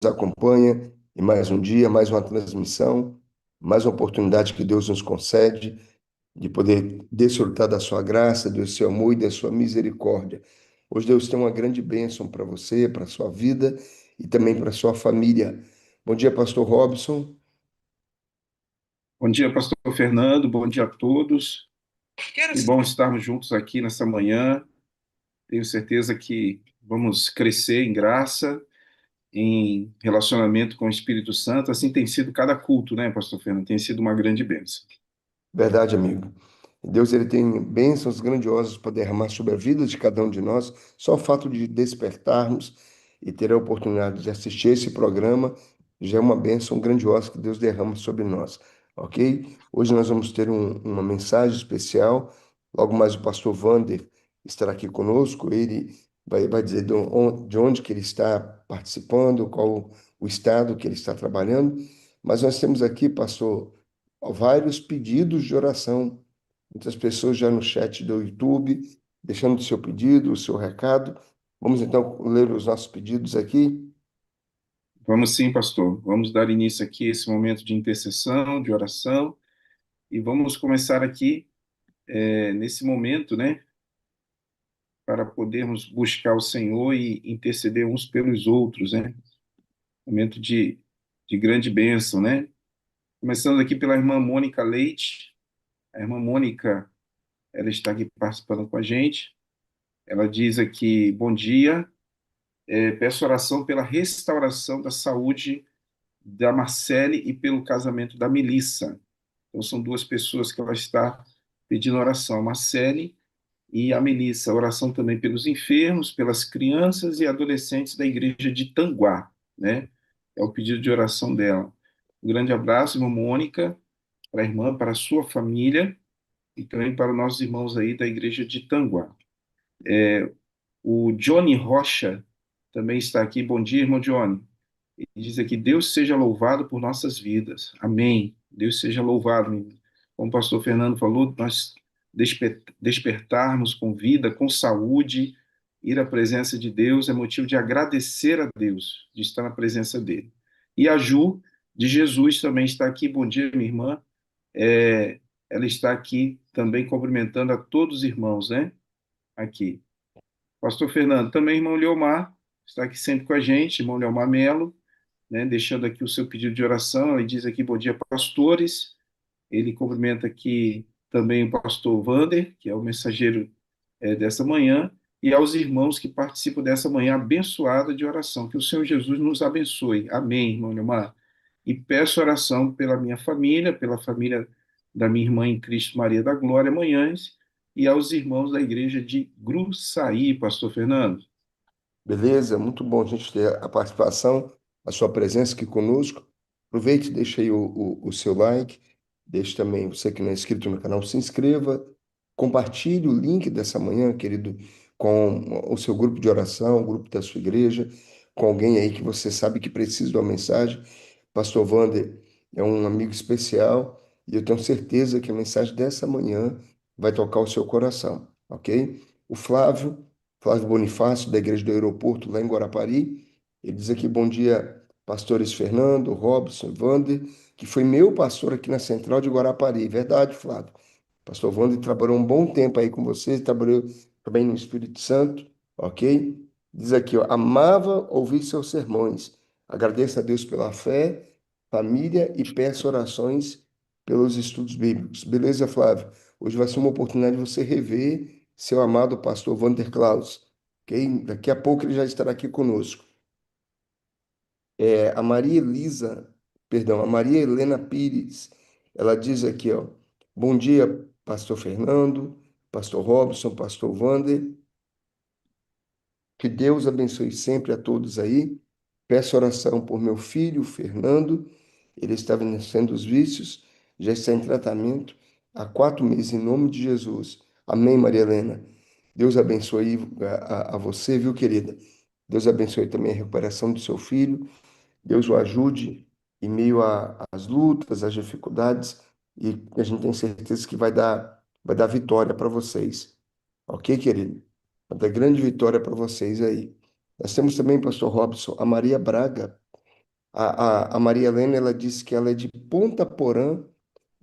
acompanha em mais um dia, mais uma transmissão, mais uma oportunidade que Deus nos concede de poder desfrutar da sua graça, do seu amor e da sua misericórdia. Hoje Deus tem uma grande bênção para você, para a sua vida e também para a sua família. Bom dia, pastor Robson. Bom dia, pastor Fernando. Bom dia a todos. Que bom estarmos juntos aqui nessa manhã. Tenho certeza que vamos crescer em graça, em relacionamento com o Espírito Santo. Assim tem sido cada culto, né, pastor Fernando? Tem sido uma grande bênção. Verdade, amigo. Deus ele tem bênçãos grandiosas para derramar sobre a vida de cada um de nós. Só o fato de despertarmos e ter a oportunidade de assistir esse programa já é uma bênção grandiosa que Deus derrama sobre nós, ok? Hoje nós vamos ter uma mensagem especial. Logo mais o pastor Vander estará aqui conosco. Ele vai dizer de onde que ele está participando, qual o estado que ele está trabalhando. Mas nós temos aqui, pastor, vários pedidos de oração. Muitas pessoas já no chat do YouTube, deixando o seu pedido, o seu recado. Vamos então ler os nossos pedidos aqui. Vamos sim, pastor. Vamos dar início aqui a esse momento de intercessão, de oração, e vamos começar aqui, nesse momento, né, para podermos buscar o Senhor e interceder uns pelos outros, né? Momento de grande bênção, né? Começando aqui pela irmã Mônica Leite. A irmã Mônica, ela está aqui participando com a gente. Ela diz aqui: bom dia, peço oração pela restauração da saúde da Marcele e pelo casamento da Melissa. Então, são duas pessoas que ela está pedindo oração, a Marcele e a Melissa. Oração também pelos enfermos, pelas crianças e adolescentes da igreja de Tanguá, né? É o pedido de oração dela. Um grande abraço, irmã Mônica, para a irmã, para a sua família e também para os nossos irmãos aí da igreja de Tanguá. O Johnny Rocha também está aqui. Bom dia, irmão Johnny. Ele diz aqui: Deus seja louvado por nossas vidas. Amém. Deus seja louvado. Como o pastor Fernando falou, nós despertarmos com vida, com saúde, ir à presença de Deus é motivo de agradecer a Deus, de estar na presença dele. E a Ju de Jesus também está aqui. Bom dia, minha irmã. É, ela está aqui também cumprimentando a todos os irmãos, né? Aqui. Pastor Fernando, também irmão Leomar, está aqui sempre com a gente, irmão Leomar Melo, né? Deixando aqui o seu pedido de oração. Ele diz aqui: bom dia, pastores. Ele cumprimenta aqui também o pastor Vander, que é o mensageiro dessa manhã, e aos irmãos que participam dessa manhã abençoada de oração. Que o Senhor Jesus nos abençoe. Amém, irmão Leomar. E peço oração pela minha família, pela família da minha irmã em Cristo Maria da Glória Manhães, e aos irmãos da igreja de Gruçaí, pastor Fernando. Beleza? Muito bom a gente ter a participação, a sua presença aqui conosco. Aproveite, deixe aí o seu like, deixe também, você que não é inscrito no canal, se inscreva, compartilhe o link dessa manhã, querido, com o seu grupo de oração, o grupo da sua igreja, com alguém aí que você sabe que precisa de uma mensagem. Pastor Wander é um amigo especial e eu tenho certeza que a mensagem dessa manhã vai tocar o seu coração, ok? O Flávio Bonifácio, da Igreja do Aeroporto, lá em Guarapari. Ele diz aqui: bom dia, pastores Fernando, Robson, Wander, que foi meu pastor aqui na Central de Guarapari. Verdade, Flávio. Pastor Wander trabalhou um bom tempo aí com vocês, trabalhou também no Espírito Santo, ok? Diz aqui, ó: amava ouvir seus sermões. Agradeço a Deus pela fé, família e peço orações pelos estudos bíblicos. Beleza, Flávio? Hoje vai ser uma oportunidade de você rever seu amado pastor Vander Klaus, ok? Daqui a pouco ele já estará aqui conosco. A Maria Elisa, perdão, a Maria Helena Pires, ela diz aqui, ó: bom dia, pastor Fernando, pastor Robson, pastor Vander, que Deus abençoe sempre a todos aí. Peço oração por meu filho, Fernando. Ele está vencendo os vícios, já está em tratamento há 4 meses, em nome de Jesus. Amém, Maria Helena. Deus abençoe a você, viu, querida? Deus abençoe também a recuperação do seu filho. Deus o ajude em meio às lutas, às dificuldades, e a gente tem certeza que vai dar vitória para vocês. Ok, querido? Vai dar grande vitória para vocês aí. Nós temos também, pastor Robson, a Maria Braga. A Maria Helena, ela disse que ela é de Ponta Porã,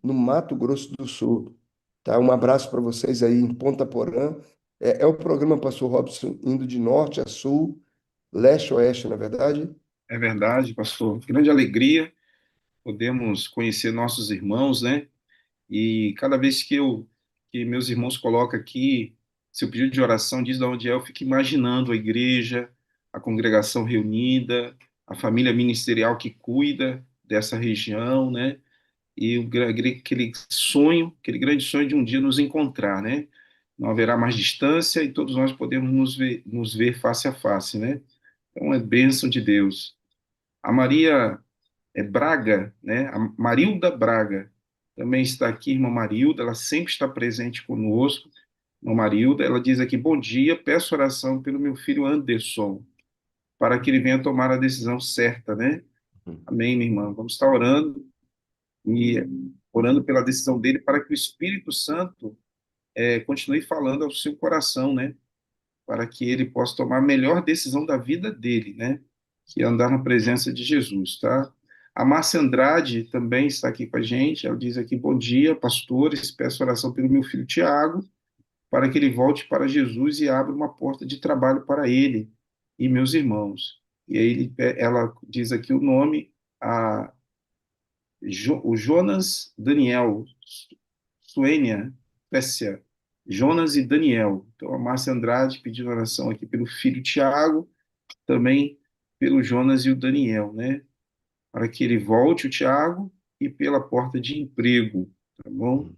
no Mato Grosso do Sul. Tá? Um abraço para vocês aí em Ponta Porã. É o programa Pastor Robson indo de norte a sul, leste a oeste, na verdade. É verdade, pastor. Grande alegria podemos conhecer nossos irmãos, né? E cada vez que meus irmãos colocam aqui seu pedido de oração, diz de onde é, eu fico imaginando a igreja, a congregação reunida, a família ministerial que cuida dessa região, né? E aquele sonho, aquele grande sonho de um dia nos encontrar, né? Não haverá mais distância e todos nós podemos nos ver face a face, né? Então é bênção de Deus. A Maria Braga, né? A Marilda Braga também está aqui, irmã Marilda, ela sempre está presente conosco. Irmã Marilda, ela diz aqui: bom dia, peço oração pelo meu filho Anderson, para que ele venha tomar a decisão certa, né? Amém, minha irmã. Vamos estar orando e orando pela decisão dele, para que o Espírito Santo continue falando ao seu coração, né? Para que ele possa tomar a melhor decisão da vida dele, né? Que é andar na presença de Jesus, tá? A Márcia Andrade também está aqui com a gente. Ela diz aqui: bom dia, pastores. Peço oração pelo meu filho Tiago, para que ele volte para Jesus e abra uma porta de trabalho para ele e meus irmãos. E aí ela diz aqui o nome, o Jonas Daniel, Suênia, Péssia, Jonas e Daniel. Então, a Márcia Andrade pedindo oração aqui pelo filho Tiago, também pelo Jonas e o Daniel, né? Para que ele volte, o Tiago, e pela porta de emprego, tá bom?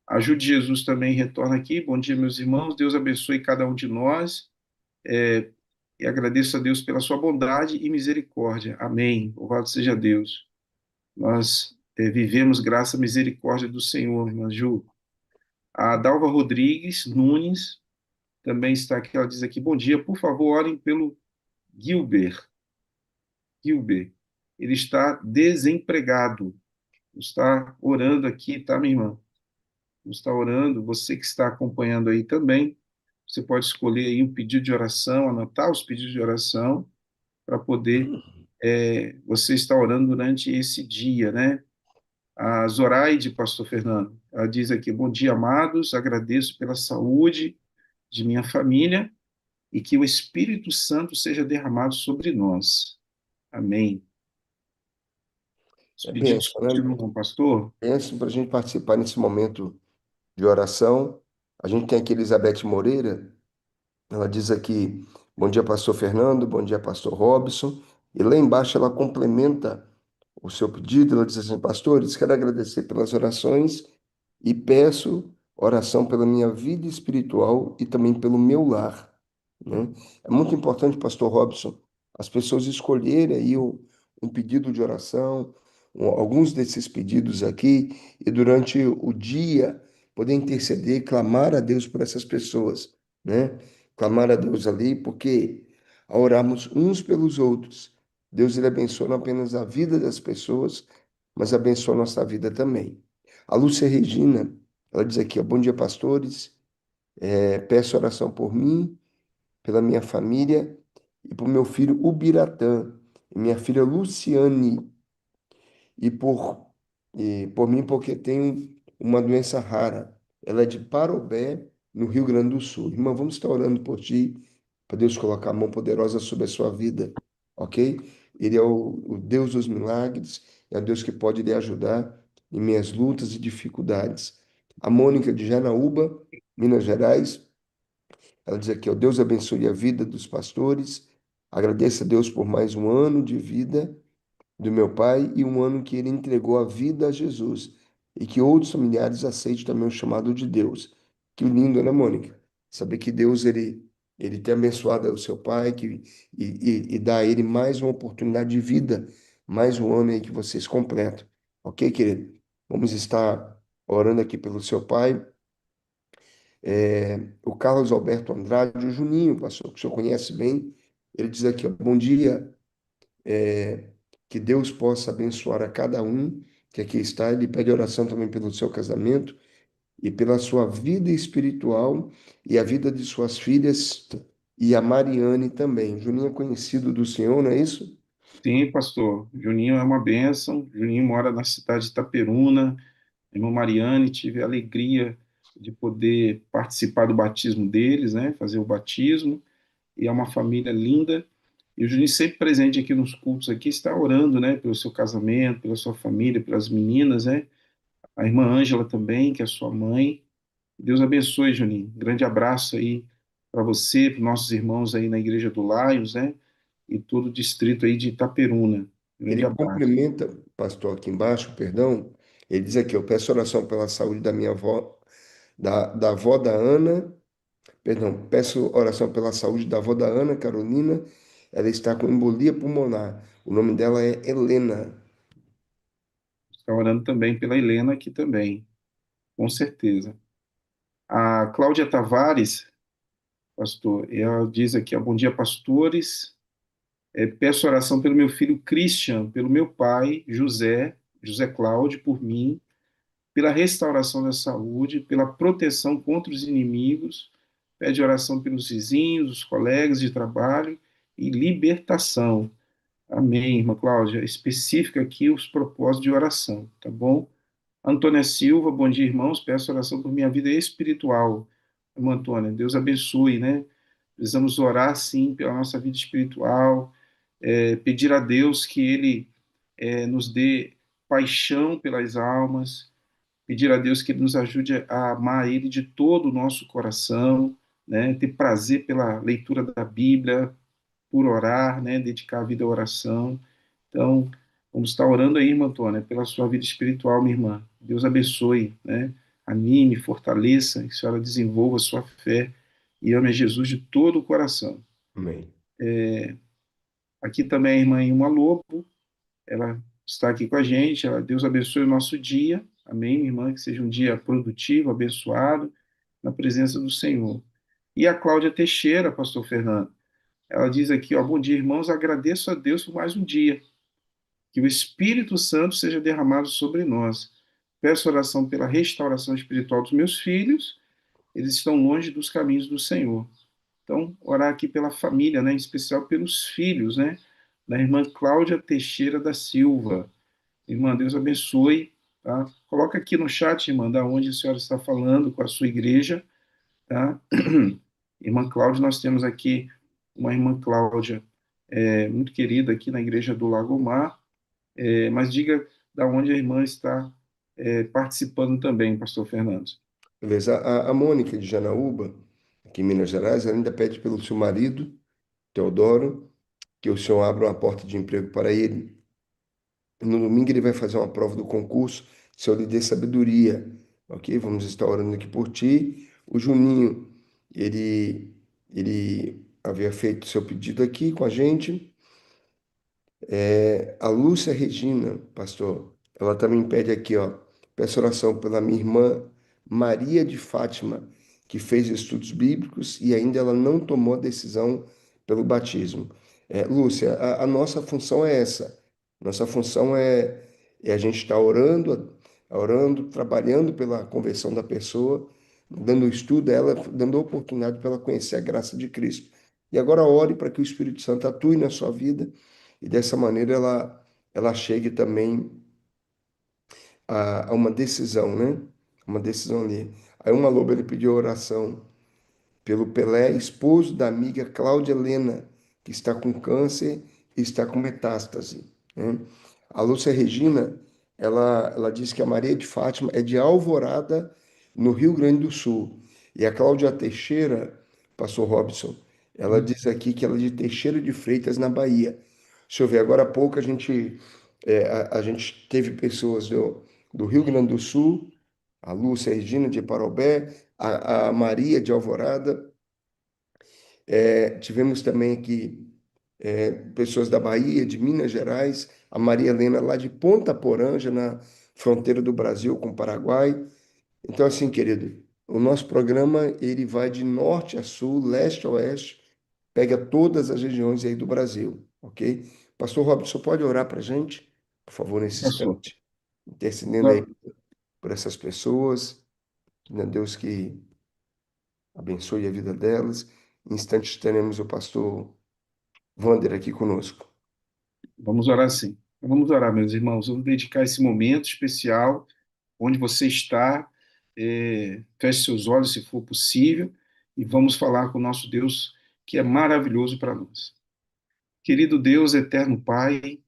Ajude Jesus também retorna aqui. Bom dia, meus irmãos. Deus abençoe cada um de nós. E agradeço a Deus pela sua bondade e misericórdia. Amém. Louvado seja Deus. Nós vivemos graça e misericórdia do Senhor, irmã Ju. A Dalva Rodrigues Nunes também está aqui. Ela diz aqui: bom dia, por favor, orem pelo Gilbert. Gilbert, ele está desempregado. Está orando aqui, tá, minha irmã? Está orando. Você que está acompanhando aí também, você pode escolher aí um pedido de oração, anotar os pedidos de oração para poder você estar orando durante esse dia, né? A Zoraide, pastor Fernando, ela diz aqui: bom dia, amados, agradeço pela saúde de minha família e que o Espírito Santo seja derramado sobre nós. Amém. Os É pedidos benção, né? continuam, pastor? Benção para a gente participar nesse momento de oração. A gente tem aqui Elizabeth Moreira, ela diz aqui: bom dia, pastor Fernando, bom dia, pastor Robson. E lá embaixo ela complementa o seu pedido, ela diz assim: pastores, quero agradecer pelas orações e peço oração pela minha vida espiritual e também pelo meu lar, né? É muito importante, pastor Robson, as pessoas escolherem aí um pedido de oração, alguns desses pedidos aqui, e durante o dia poder interceder, clamar a Deus por essas pessoas, né? Clamar a Deus ali, porque ao orarmos uns pelos outros, Deus ele abençoa não apenas a vida das pessoas, mas abençoa a nossa vida também. A Lúcia Regina, ela diz aqui: ó, bom dia, pastores. Peço oração por mim, pela minha família e por meu filho Ubiratã, e minha filha Luciane, e por mim, porque tenho uma doença rara. Ela é de Parobé, no Rio Grande do Sul. Irmã, vamos estar orando por ti, para Deus colocar a mão poderosa sobre a sua vida, ok? Ele é o Deus dos milagres, é o Deus que pode lhe ajudar em minhas lutas e dificuldades. A Mônica de Janaúba, Minas Gerais, ela diz aqui: ó, Deus abençoe a vida dos pastores, agradeço a Deus por mais um ano de vida do meu pai e um ano que ele entregou a vida a Jesus e que outros familiares aceitem também o chamado de Deus. Que lindo, né, Mônica? Saber que Deus ele tem abençoado o seu pai e dá a ele mais uma oportunidade de vida, mais um ano aí que vocês completam. Ok, querido? Vamos estar orando aqui pelo seu pai. O Carlos Alberto Andrade, o Juninho, pastor, que o senhor conhece bem, ele diz aqui: ó, bom dia, que Deus possa abençoar a cada um que aqui está. Ele pede oração também pelo seu casamento e pela sua vida espiritual e a vida de suas filhas e a Mariane também. Juninho é conhecido do Senhor, não é isso? Sim, pastor. Juninho é uma bênção. Juninho mora na cidade de Itaperuna. Irmã Mariane, tive a alegria de poder participar do batismo deles, né? Fazer o batismo. E é uma família linda. E o Juninho sempre presente aqui nos cultos aqui, está orando, né? Pelo seu casamento, pela sua família, pelas meninas, né? A irmã Ângela também, que é sua mãe. Deus abençoe, Juninho. Grande abraço aí para você, para os nossos irmãos aí na Igreja do Laios, né? E todo o distrito aí de Itaperuna. Grande Ele abraço. complementa, pastor, aqui embaixo, perdão. Ele diz aqui: eu peço oração pela saúde da minha avó, da avó da Ana. Perdão, peço oração pela saúde da avó da Ana Carolina. Ela está com embolia pulmonar. O nome dela é Helena. Está orando também pela Helena aqui também, com certeza. A Cláudia Tavares, pastor, ela diz aqui, ó, bom dia, pastores. Peço oração pelo meu filho Christian, pelo meu pai, José Cláudio, por mim, pela restauração da saúde, pela proteção contra os inimigos. Pede oração pelos vizinhos, os colegas de trabalho e libertação. Amém, irmã Cláudia. Especifica aqui os propósitos de oração, tá bom? Antônia Silva, bom dia, irmãos. Peço oração por minha vida espiritual. Irmã Antônia, Deus abençoe, né? Precisamos orar, sim, pela nossa vida espiritual, pedir a Deus que Ele nos dê paixão pelas almas, pedir a Deus que Ele nos ajude a amar Ele de todo o nosso coração, né? Ter prazer pela leitura da Bíblia, por orar, né? Dedicar a vida à oração. Então, vamos estar orando aí, irmã Antônia, pela sua vida espiritual, minha irmã. Deus abençoe, né? Anime, fortaleça, que a senhora desenvolva a sua fé e ame a Jesus de todo o coração. Amém. Aqui também a irmã Ilma Lobo, ela está aqui com a gente. Deus abençoe o nosso dia. Amém, minha irmã? Que seja um dia produtivo, abençoado, na presença do Senhor. E a Cláudia Teixeira, pastor Fernando, ela diz aqui, ó, bom dia, irmãos, agradeço a Deus por mais um dia. Que o Espírito Santo seja derramado sobre nós. Peço oração pela restauração espiritual dos meus filhos, eles estão longe dos caminhos do Senhor. Então, orar aqui pela família, né, em especial pelos filhos, né, da irmã Cláudia Teixeira da Silva. Irmã, Deus abençoe, tá? Coloca aqui no chat, irmã, da onde a senhora está falando com a sua igreja, tá? Irmã Cláudia, nós temos aqui uma irmã Cláudia muito querida aqui na igreja do Lagomar, mas diga da onde a irmã está participando também, pastor Fernando. Beleza. A Mônica de Janaúba, aqui em Minas Gerais, ela ainda pede pelo seu marido, Teodoro, que o senhor abra uma porta de emprego para ele. No domingo ele vai fazer uma prova do concurso, Senhor lhe dê sabedoria, ok? Vamos estar orando aqui por ti. O Juninho, ele havia feito seu pedido aqui com a gente. A Lúcia Regina, pastor, ela também pede aqui, ó, peço oração pela minha irmã Maria de Fátima, que fez estudos bíblicos e ainda ela não tomou a decisão pelo batismo. Lúcia, a nossa função é essa. Nossa função é a gente estar orando, trabalhando pela conversão da pessoa, dando estudo a ela, dando oportunidade para ela conhecer a graça de Cristo. E agora ore para que o Espírito Santo atue na sua vida e dessa maneira ela chegue também a uma decisão, né? Uma decisão ali. Aí uma loba ele pediu oração pelo Pelé, esposo da amiga Cláudia Helena, que está com câncer e está com metástase, né? A Lúcia Regina, ela diz que a Maria de Fátima é de Alvorada, no Rio Grande do Sul. E a Cláudia Teixeira, pastor Robson, ela diz aqui que ela é de Teixeira de Freitas, na Bahia. Deixa eu ver, agora há pouco a gente teve pessoas do Rio Grande do Sul, a Lúcia Regina de Parobé, a Maria de Alvorada. Tivemos também aqui pessoas da Bahia, de Minas Gerais, a Maria Helena lá de Ponta Poranja, na fronteira do Brasil com o Paraguai. Então, assim, querido, o nosso programa ele vai de norte a sul, leste a oeste, pega todas as regiões aí do Brasil, ok? Pastor Robson, pode orar para a gente, por favor, nesse Pastor, instante, intercedendo aí por essas pessoas, né? Deus que abençoe a vida delas. Em instantes teremos o pastor Wander aqui conosco. Vamos orar sim. Vamos orar, meus irmãos. Vamos dedicar esse momento especial, onde você está. Feche seus olhos, se for possível, e vamos falar com o nosso Deus, que é maravilhoso para nós. Querido Deus, eterno Pai,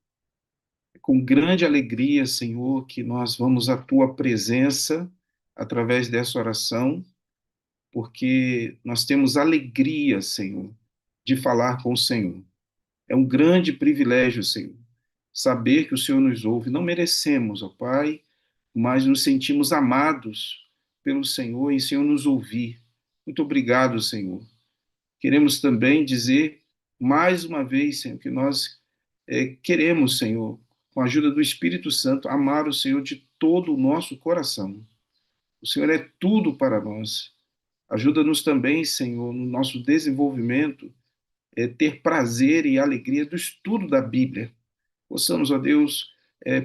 é com grande alegria, Senhor, que nós vamos à tua presença através dessa oração, porque nós temos alegria, Senhor, de falar com o Senhor. É um grande privilégio, Senhor, saber que o Senhor nos ouve. Não merecemos, ó Pai, mas nos sentimos amados pelo Senhor e o Senhor nos ouvir. Muito obrigado, Senhor. Queremos também dizer, mais uma vez, Senhor, que nós queremos, Senhor, com a ajuda do Espírito Santo, amar o Senhor de todo o nosso coração. O Senhor é tudo para nós. Ajuda-nos também, Senhor, no nosso desenvolvimento, ter prazer e alegria do estudo da Bíblia. Possamos, ó Deus,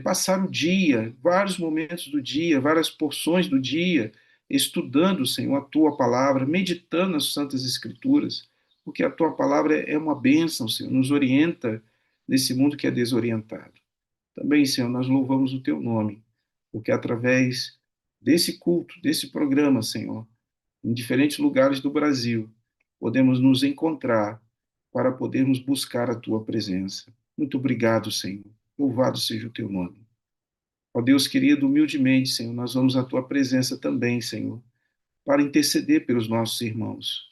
passar o dia, vários momentos do dia, várias porções do dia, estudando, Senhor, a tua palavra, meditando nas Santas Escrituras, porque a tua palavra é uma bênção, Senhor, nos orienta nesse mundo que é desorientado. Também, Senhor, nós louvamos o teu nome, porque através desse culto, desse programa, Senhor, em diferentes lugares do Brasil, podemos nos encontrar para podermos buscar a tua presença. Muito obrigado, Senhor. Louvado seja o teu nome. Ó Deus querido, humildemente, Senhor, nós vamos à tua presença também, Senhor, para interceder pelos nossos irmãos.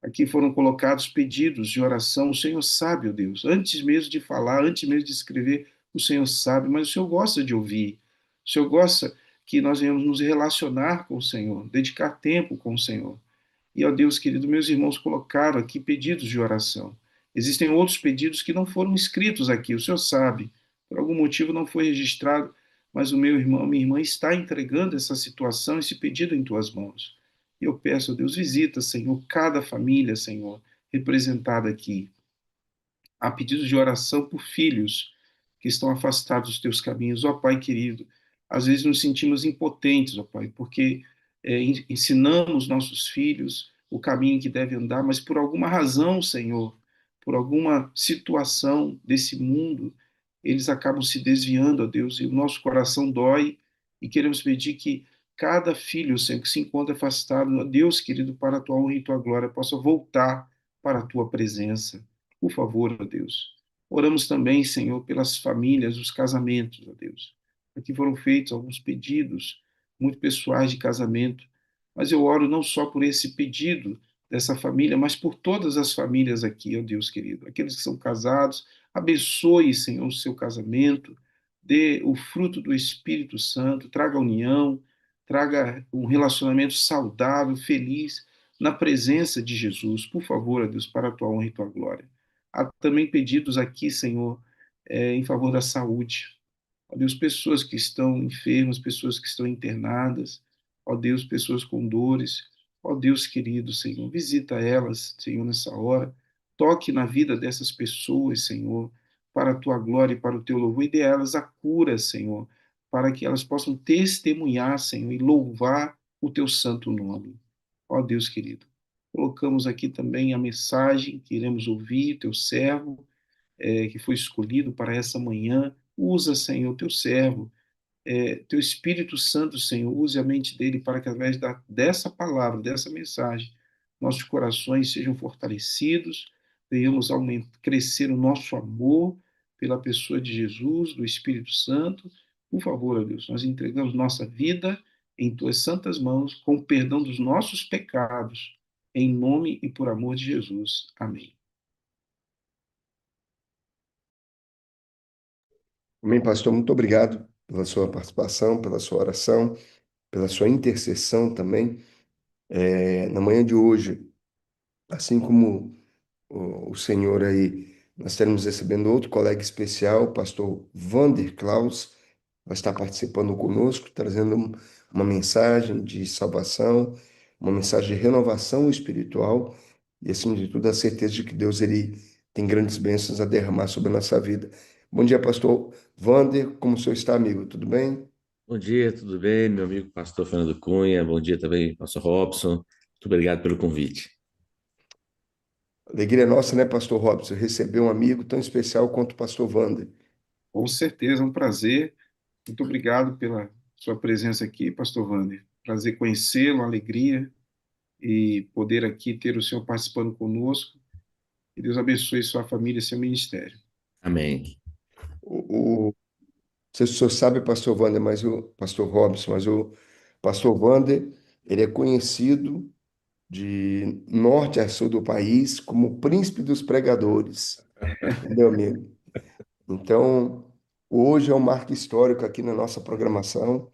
Aqui foram colocados pedidos de oração. O Senhor sabe, ó Deus, antes mesmo de falar, antes mesmo de escrever, o Senhor sabe, mas o Senhor gosta de ouvir. O Senhor gosta que nós venhamos nos relacionar com o Senhor, dedicar tempo com o Senhor. E, ó Deus querido, meus irmãos colocaram aqui pedidos de oração. Existem outros pedidos que não foram escritos aqui, o Senhor sabe. Por algum motivo não foi registrado, mas o meu irmão, minha irmã está entregando essa situação, esse pedido em tuas mãos. E eu peço, ó Deus, visita, Senhor, cada família, Senhor, representada aqui. Há pedidos de oração por filhos que estão afastados dos teus caminhos. Ó Pai querido, às vezes nos sentimos impotentes, ó Pai, porque ensinamos nossos filhos o caminho que devem andar, mas por alguma razão, Senhor, por alguma situação desse mundo, eles acabam se desviando, ó Deus, e o nosso coração dói e queremos pedir que cada filho, Senhor, que se encontra afastado, ó Deus querido, para a tua honra e tua glória, possa voltar para a tua presença. Por favor, ó Deus. Oramos também, Senhor, pelas famílias, os casamentos, ó Deus. Aqui foram feitos alguns pedidos muito pessoais de casamento, mas eu oro não só por esse pedido dessa família, mas por todas as famílias aqui, ó Deus querido. Aqueles que são casados, abençoe, Senhor, o seu casamento, dê o fruto do Espírito Santo, traga união, traga um relacionamento saudável, feliz, na presença de Jesus. Por favor, ó Deus, para a tua honra e tua glória. Há também pedidos aqui, Senhor, em favor da saúde. Ó Deus, pessoas que estão enfermas, pessoas que estão internadas, ó Deus, pessoas com dores, ó Deus querido, Senhor, visita elas, Senhor, nessa hora, toque na vida dessas pessoas, Senhor, para a tua glória e para o teu louvor, e dê a elas a cura, Senhor, para que elas possam testemunhar, Senhor, e louvar o teu santo nome. Ó Deus querido, colocamos aqui também a mensagem que iremos ouvir, teu servo, que foi escolhido para essa manhã. Usa, Senhor, teu servo, teu Espírito Santo, Senhor, use a mente dele para que, através dessa palavra, dessa mensagem, nossos corações sejam fortalecidos, venhamos crescer o nosso amor pela pessoa de Jesus, do Espírito Santo. Por favor, ó Deus, nós entregamos nossa vida em tuas santas mãos, com o perdão dos nossos pecados, em nome e por amor de Jesus. Amém. Amém, pastor. Muito obrigado pela sua participação, pela sua oração, pela sua intercessão também. Na manhã de hoje, assim como o senhor aí, nós estaremos recebendo outro colega especial, o pastor Vander Klaus, vai estar participando conosco, trazendo uma mensagem de salvação, uma mensagem de renovação espiritual e, acima de tudo, a certeza de que Deus ele tem grandes bênçãos a derramar sobre a nossa vida. Bom dia, pastor Vander, como o senhor está, amigo? Tudo bem? Bom dia, tudo bem, meu amigo pastor Fernando Cunha? Bom dia também, pastor Robson. Muito obrigado pelo convite. Alegria nossa, né, pastor Robson, receber um amigo tão especial quanto o pastor Wander. Com certeza, é um prazer. Muito obrigado pela sua presença aqui, pastor Wander. Prazer conhecê-lo, uma alegria e poder aqui ter o senhor participando conosco. Que Deus abençoe sua família e seu ministério. Amém. Não sei se o senhor sabe, pastor Wander, mas o pastor Robson, mas o pastor Wander, ele é conhecido de norte a sul do país como o príncipe dos pregadores, entendeu, amigo? Então, hoje é um marco histórico aqui na nossa programação.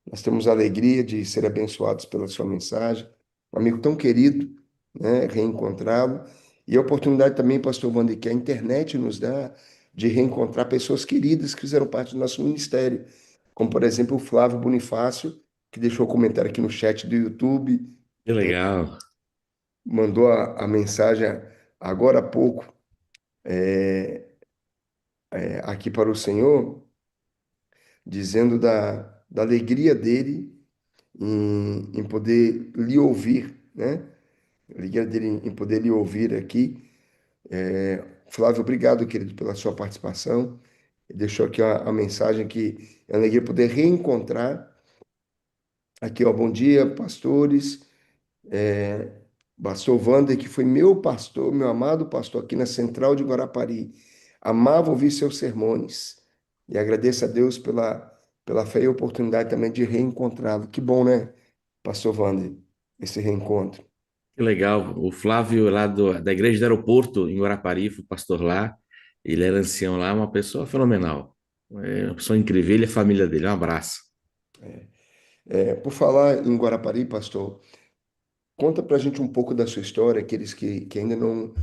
Nós temos a alegria de ser abençoados pela sua mensagem. Um amigo tão querido, né? Reencontrá-lo. E a oportunidade também, pastor Wander, que a internet nos dá de reencontrar pessoas queridas que fizeram parte do nosso ministério. Como, por exemplo, o Flávio Bonifácio, que deixou um comentário aqui no chat do YouTube, Que legal. mandou a mensagem agora há pouco aqui para o Senhor, dizendo da alegria dele em poder lhe ouvir, né? A alegria dele em poder lhe ouvir aqui. Flávio, obrigado, querido, pela sua participação. Ele deixou aqui a mensagem que é uma alegria poder reencontrar aqui, ó, bom dia, pastores. É, pastor Wander, que foi meu pastor, meu amado pastor aqui na Central de Guarapari. Amava ouvir seus sermões. E agradeço a Deus pela fé e oportunidade também de reencontrá-lo. Que bom, né, pastor Wander, esse reencontro. Que legal. O Flávio, lá da igreja do aeroporto, em Guarapari, foi pastor lá. Ele era ancião lá, uma pessoa fenomenal. É uma pessoa incrível. Ele e a família dele. Um abraço. Por falar em Guarapari, pastor, conta pra gente um pouco da sua história, aqueles que ainda não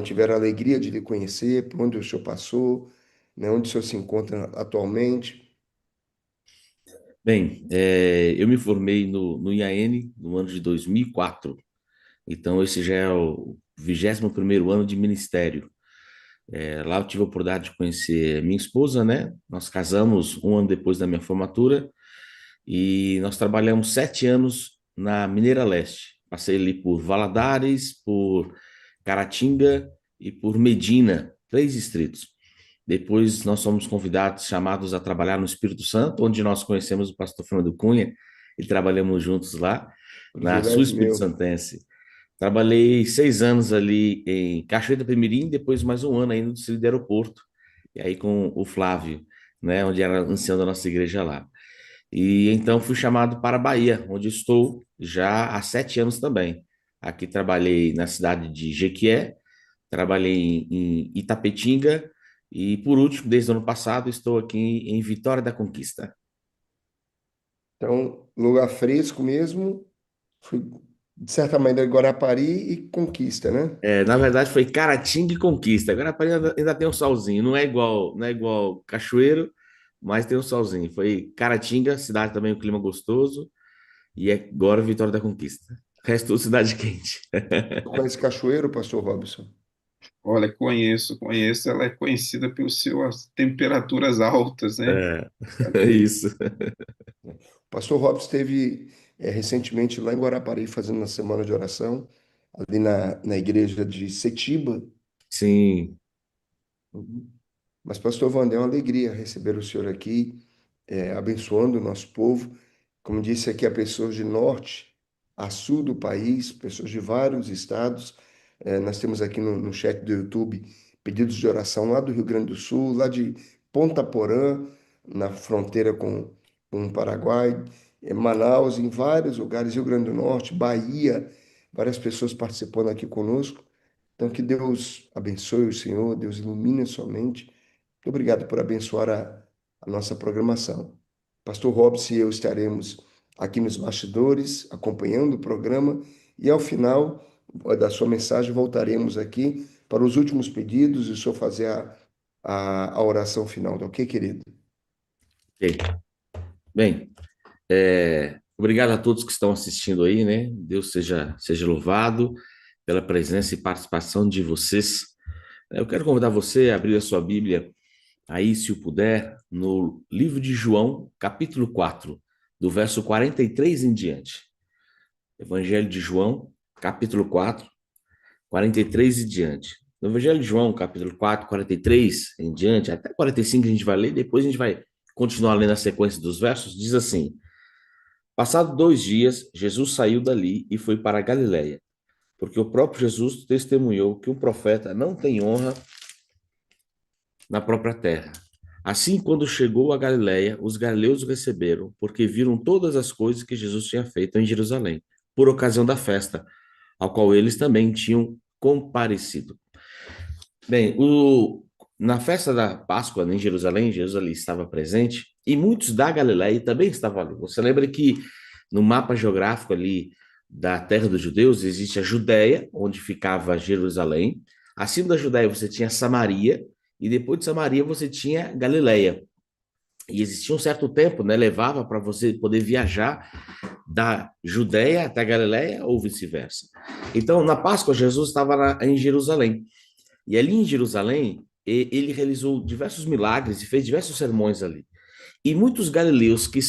tiveram a alegria de lhe conhecer, por onde o senhor passou, né, onde o senhor se encontra atualmente. Bem, eu me formei no IAN no ano de 2004. Então, esse já é o 21º ano de ministério. Lá eu tive a oportunidade de conhecer minha esposa, né? Nós casamos um ano depois da minha formatura e nós trabalhamos 7 anos na Mineira Leste. Passei ali por Valadares, por Caratinga e por Medina, 3 distritos. Depois nós fomos convidados, chamados a trabalhar no Espírito Santo, onde nós conhecemos o pastor Fernando Cunha e trabalhamos juntos lá, na Sul Privilégio Espírito meu. Santense. Trabalhei 6 anos ali em Cachoeira do Pemirim, depois mais um ano aí no Distrito de Aeroporto, e aí com o Flávio, né, onde era ancião da nossa igreja lá. E então fui chamado para a Bahia, onde estou já há 7 anos também. Aqui trabalhei na cidade de Jequié, trabalhei em Itapetinga e, por último, desde o ano passado, estou aqui em Vitória da Conquista. Então, lugar fresco mesmo, fui, de certa maneira, Guarapari e Conquista, né? Na verdade, foi Caratinga e Conquista. Agora ainda tem um solzinho. Não é igual Cachoeiro, mas tem um solzinho. Foi Caratinga, cidade também, um clima gostoso. E agora Vitória da Conquista. O resto tudo cidade quente. Tu conhece Cachoeiro, pastor Robson? Olha, conheço. Ela é conhecida pelas suas temperaturas altas, né? É, é Cachoeira. isso. O pastor Robson esteve recentemente lá em Guarapari fazendo uma semana de oração, ali na igreja de Setiba. Sim, Uhum. Mas, pastor Wander, é uma alegria receber o senhor aqui, abençoando o nosso povo. Como disse aqui, há pessoas de norte a sul do país, pessoas de vários estados. Nós temos aqui no chat do YouTube pedidos de oração lá do Rio Grande do Sul, lá de Ponta Porã, na fronteira com o Paraguai, Manaus, em vários lugares, Rio Grande do Norte, Bahia, várias pessoas participando aqui conosco. Então, que Deus abençoe o Senhor, Deus ilumine a sua mente. Muito obrigado por abençoar a nossa programação. Pastor Robson e eu estaremos aqui nos bastidores, acompanhando o programa, e ao final da sua mensagem voltaremos aqui para os últimos pedidos e o senhor fazer a oração final, tá ok, querido? ok. Bem, obrigado a todos que estão assistindo aí, né? Deus seja louvado pela presença e participação de vocês. Eu quero convidar você a abrir a sua Bíblia aí, se o puder, no livro de João, capítulo 4, do verso 43 em diante. Evangelho de João, capítulo 4, 43 e diante. No Evangelho de João, capítulo 4, 43 em diante, até 45 a gente vai ler, depois a gente vai continuar lendo a sequência dos versos, diz assim: Passado 2 dias, Jesus saiu dali e foi para a Galiléia, porque o próprio Jesus testemunhou que um profeta não tem honra na própria terra. Assim, quando chegou a Galiléia, os galileus o receberam, porque viram todas as coisas que Jesus tinha feito em Jerusalém, por ocasião da festa, ao qual eles também tinham comparecido. Bem, na festa da Páscoa em Jerusalém, Jesus ali estava presente, e muitos da Galiléia também estavam ali. Você lembra que no mapa geográfico ali da terra dos judeus existe a Judéia, onde ficava Jerusalém. Acima da Judéia você tinha Samaria, e depois de Samaria você tinha Galiléia. E existia um certo tempo, né? Levava para você poder viajar da Judéia até a Galiléia ou vice-versa. Então, na Páscoa, Jesus estava em Jerusalém. E ali em Jerusalém, ele realizou diversos milagres e fez diversos sermões ali. E muitos galileus que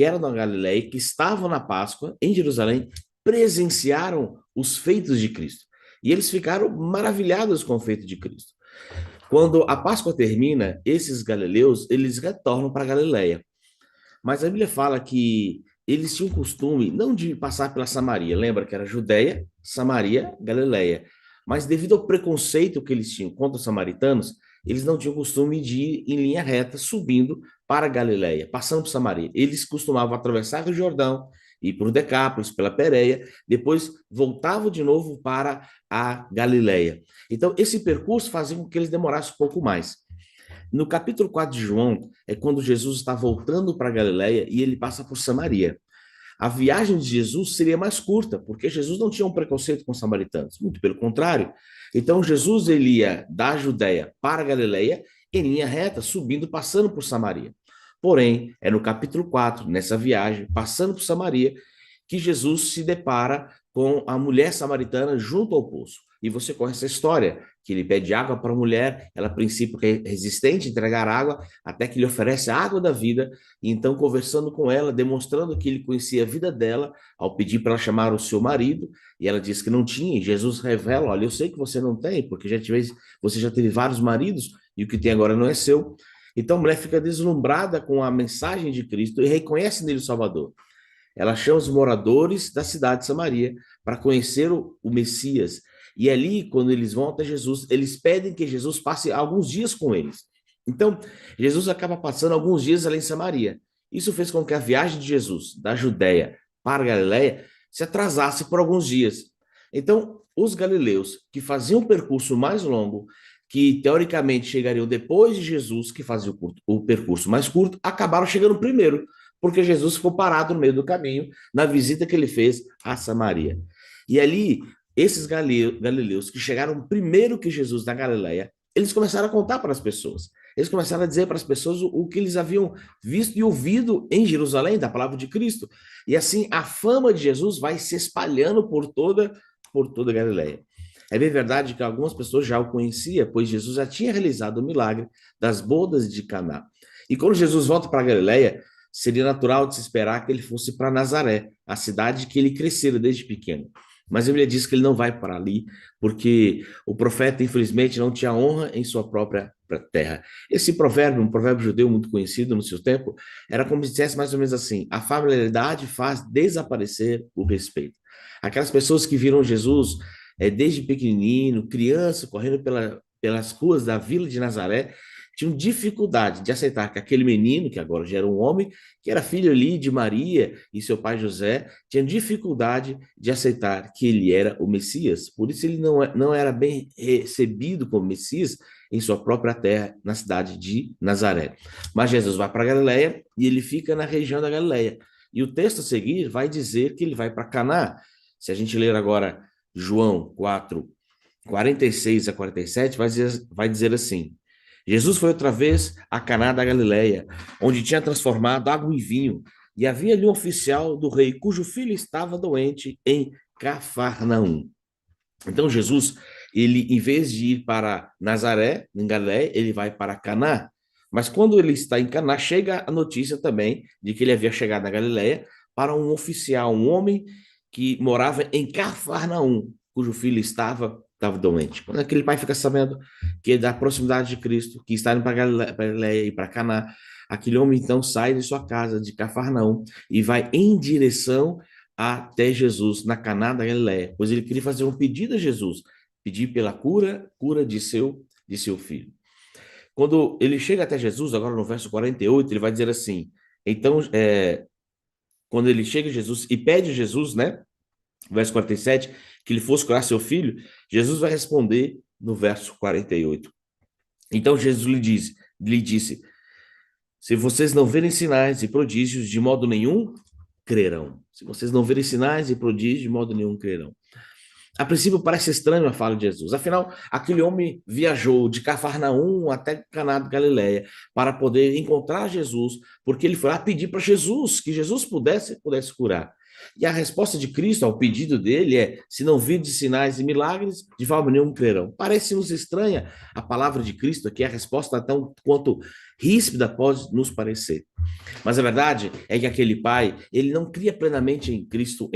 eram na Galiléia, que estavam na Páscoa em Jerusalém, presenciaram os feitos de Cristo. E eles ficaram maravilhados com o feito de Cristo. Quando a Páscoa termina, esses galileus, eles retornam para a Galiléia. Mas a Bíblia fala que eles tinham costume não de passar pela Samaria, lembra que era Judéia, Samaria, Galiléia. Mas devido ao preconceito que eles tinham contra os samaritanos, eles não tinham costume de ir em linha reta, subindo para a Galiléia, passando por Samaria. Eles costumavam atravessar o Jordão, ir por Decápolis, pela Pérea, depois voltavam de novo para a Galiléia. Então, esse percurso fazia com que eles demorassem um pouco mais. No capítulo 4 de João, é quando Jesus está voltando para a Galiléia e ele passa por Samaria. A viagem de Jesus seria mais curta, porque Jesus não tinha um preconceito com os samaritanos, muito pelo contrário. Então, Jesus ele ia da Judéia para a Galiléia em linha reta, subindo, passando por Samaria. Porém, é no capítulo 4, nessa viagem, passando por Samaria, que Jesus se depara com a mulher samaritana junto ao poço. E você conhece a história, que ele pede água para a mulher, ela a princípio é resistente a entregar água, até que ele oferece a água da vida, e então conversando com ela, demonstrando que ele conhecia a vida dela, ao pedir para ela chamar o seu marido, e ela disse que não tinha, e Jesus revela, olha, eu sei que você não tem, porque você já teve vários maridos, e o que tem agora não é seu. Então a mulher fica deslumbrada com a mensagem de Cristo e reconhece nele o Salvador. Ela chama os moradores da cidade de Samaria para conhecer o Messias. E ali, quando eles vão até Jesus, eles pedem que Jesus passe alguns dias com eles. Então, Jesus acaba passando alguns dias ali em Samaria. Isso fez com que a viagem de Jesus da Judéia para a Galiléia se atrasasse por alguns dias. Então, os galileus que faziam um percurso mais longo, que teoricamente chegariam depois de Jesus, que fazia o percurso mais curto, acabaram chegando primeiro, porque Jesus ficou parado no meio do caminho na visita que ele fez a Samaria. E ali, esses galileus que chegaram primeiro que Jesus na Galiléia, eles começaram a contar para as pessoas. Eles começaram a dizer para as pessoas o que eles haviam visto e ouvido em Jerusalém, da palavra de Cristo. E assim, a fama de Jesus vai se espalhando por toda a Galiléia. É bem verdade que algumas pessoas já o conheciam, pois Jesus já tinha realizado o milagre das bodas de Caná. E quando Jesus volta para a Galiléia, seria natural de se esperar que ele fosse para Nazaré, a cidade que ele crescera desde pequeno. Mas a Bíblia diz que ele não vai para ali, porque o profeta, infelizmente, não tinha honra em sua própria terra. Esse provérbio, um provérbio judeu muito conhecido no seu tempo, era como se dissesse mais ou menos assim: a familiaridade faz desaparecer o respeito. Aquelas pessoas que viram Jesus desde pequenino, criança, correndo pelas ruas da vila de Nazaré, tinham dificuldade de aceitar que aquele menino, que agora já era um homem, que era filho ali de Maria e seu pai José, tinha dificuldade de aceitar que ele era o Messias. Por isso ele não era bem recebido como Messias em sua própria terra, na cidade de Nazaré. Mas Jesus vai para a Galiléia e ele fica na região da Galiléia. E o texto a seguir vai dizer que ele vai para Caná. Se a gente ler agora João 4, 46 a 47, vai dizer assim: Jesus foi outra vez a Caná da Galileia, onde tinha transformado água em vinho, e havia ali um oficial do rei cujo filho estava doente em Cafarnaum. Então Jesus, ele em vez de ir para Nazaré, em Galileia, ele vai para Caná. Mas quando ele está em Caná, chega a notícia também de que ele havia chegado na Galileia para um oficial, um homem que morava em Cafarnaum, cujo filho estava doente. Quando aquele pai fica sabendo que é da proximidade de Cristo, que está indo para Galiléia e para Caná, aquele homem então sai de sua casa, de Cafarnaum, e vai em direção até Jesus, na Caná da Galiléia, pois ele queria fazer um pedido a Jesus, pedir pela cura de seu filho. Quando ele chega até Jesus, agora no verso 48, ele vai dizer assim, então, quando ele chega a Jesus e pede a Jesus, né, verso 47, que ele fosse curar seu filho, Jesus vai responder no verso 48. Então Jesus lhe disse, se vocês não verem sinais e prodígios, de modo nenhum crerão. Se vocês não verem sinais e prodígios, de modo nenhum crerão. A princípio parece estranho a fala de Jesus. Afinal, aquele homem viajou de Cafarnaum até Caná de Galiléia para poder encontrar Jesus, porque ele foi lá pedir para Jesus, que Jesus pudesse curar. E a resposta de Cristo ao pedido dele é, se não virdes sinais e milagres, de forma nenhuma crerão. Parece-nos estranha a palavra de Cristo aqui, a resposta tão quanto ríspida pode nos parecer. Mas a verdade é que aquele pai, ele não cria plenamente em Cristo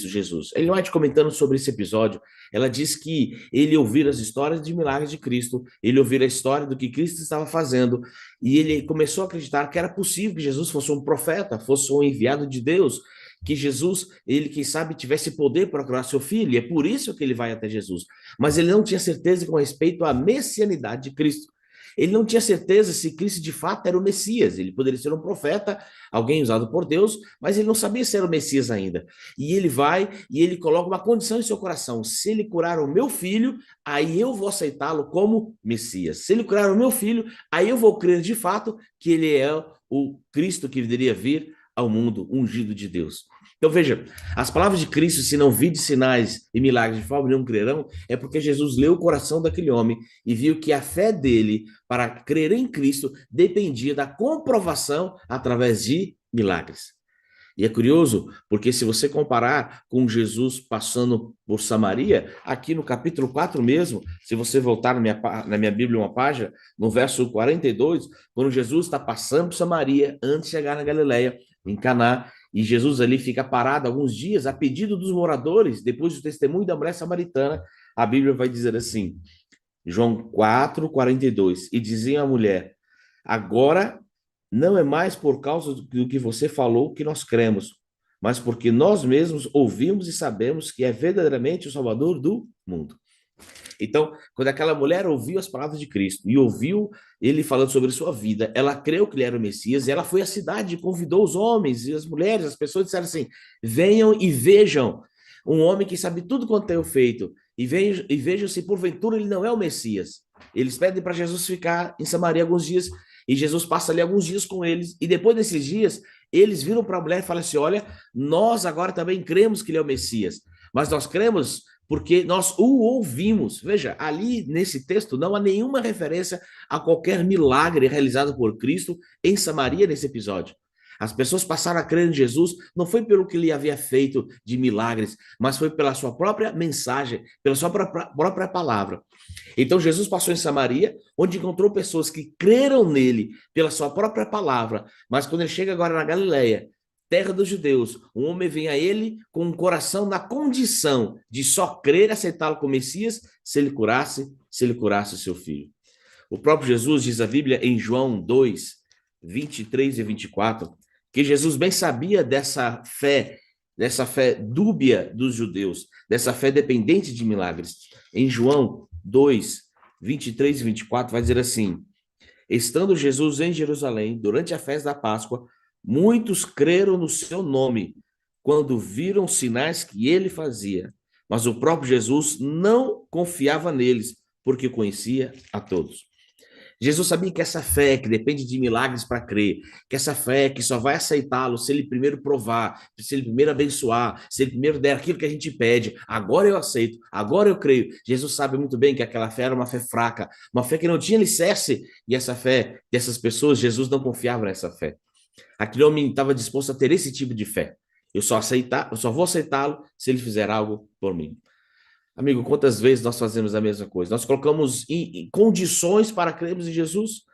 Jesus. Ele vai te comentando sobre esse episódio. Ela diz que ele ouvira as histórias de milagres de Cristo, ele ouvira a história do que Cristo estava fazendo, e ele começou a acreditar que era possível que Jesus fosse um profeta, fosse um enviado de Deus, que Jesus, ele, quem sabe, tivesse poder para curar seu filho, e é por isso que ele vai até Jesus. Mas ele não tinha certeza com respeito à messianidade de Cristo. Ele não tinha certeza se Cristo de fato era o Messias. Ele poderia ser um profeta, alguém usado por Deus, mas ele não sabia se era o Messias ainda. E ele vai e ele coloca uma condição em seu coração: se ele curar o meu filho, aí eu vou aceitá-lo como Messias. Se ele curar o meu filho, aí eu vou crer de fato que ele é o Cristo que deveria vir ao mundo, ungido de Deus. Então veja, as palavras de Cristo, se não vide sinais e milagres de forma nenhuma crerão, é porque Jesus leu o coração daquele homem e viu que a fé dele para crer em Cristo dependia da comprovação através de milagres. E é curioso, porque se você comparar com Jesus passando por Samaria, aqui no capítulo 4 mesmo, se você voltar na minha Bíblia uma página, no verso 42, quando Jesus está passando por Samaria, antes de chegar na Galileia, em Caná, e Jesus ali fica parado alguns dias a pedido dos moradores, depois do testemunho da mulher samaritana, a Bíblia vai dizer assim, João 4, 42, e dizia a mulher, agora não é mais por causa do que você falou que nós cremos, mas porque nós mesmos ouvimos e sabemos que é verdadeiramente o Salvador do mundo. Então, quando aquela mulher ouviu as palavras de Cristo e ouviu ele falando sobre sua vida, ela creu que ele era o Messias e ela foi à cidade e convidou os homens e as mulheres, as pessoas disseram assim, venham e vejam um homem que sabe tudo quanto tem feito e vejam se porventura ele não é o Messias. Eles pedem para Jesus ficar em Samaria alguns dias e Jesus passa ali alguns dias com eles e depois desses dias, eles viram para a mulher e falam assim, olha, nós agora também cremos que ele é o Messias, mas nós cremos porque nós o ouvimos. Veja, ali nesse texto não há nenhuma referência a qualquer milagre realizado por Cristo em Samaria nesse episódio. As pessoas passaram a crer em Jesus não foi pelo que ele havia feito de milagres, mas foi pela sua própria mensagem, pela sua própria palavra. Então Jesus passou em Samaria, onde encontrou pessoas que creram nele pela sua própria palavra, mas quando ele chega agora na Galileia, terra dos judeus, um homem vem a ele com um coração na condição de só crer e aceitá-lo como Messias se ele curasse o seu filho. O próprio Jesus diz a Bíblia em João 2, 23 e 24, que Jesus bem sabia dessa fé dúbia dos judeus, dessa fé dependente de milagres. Em João 2, 23 e 24 vai dizer assim, estando Jesus em Jerusalém, durante a festa da Páscoa, muitos creram no seu nome, quando viram sinais que ele fazia. Mas o próprio Jesus não confiava neles, porque conhecia a todos. Jesus sabia que essa fé que depende de milagres para crer, que essa fé que só vai aceitá-lo se ele primeiro provar, se ele primeiro abençoar, se ele primeiro der aquilo que a gente pede, agora eu aceito, agora eu creio. Jesus sabe muito bem que aquela fé era uma fé fraca, uma fé que não tinha alicerce, e essa fé dessas pessoas, Jesus não confiava nessa fé. Aquele homem estava disposto a ter esse tipo de fé. Eu só vou aceitá-lo se ele fizer algo por mim. Amigo, quantas vezes nós fazemos a mesma coisa? Nós colocamos em condições para crermos em Jesus.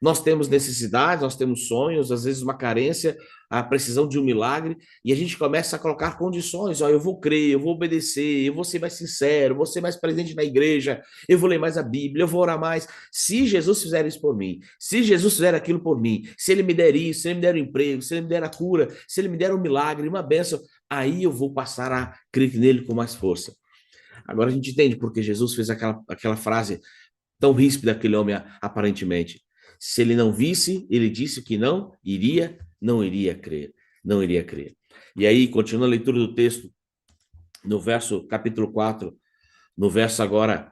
Nós temos necessidades, nós temos sonhos, às vezes uma carência, a precisão de um milagre, e a gente começa a colocar condições, ó, eu vou crer, eu vou obedecer, eu vou ser mais sincero, vou ser mais presente na igreja, eu vou ler mais a Bíblia, eu vou orar mais. Se Jesus fizer isso por mim, se Jesus fizer aquilo por mim, se ele me der isso, se ele me der um emprego, se ele me der a cura, se ele me der um milagre, uma bênção, aí eu vou passar a crer nele com mais força. Agora a gente entende porque Jesus fez aquela frase tão ríspida daquele homem, aparentemente. Se ele não visse, ele disse que não iria crer, não iria crer. E aí, continuando a leitura do texto, no verso, capítulo 4, no verso agora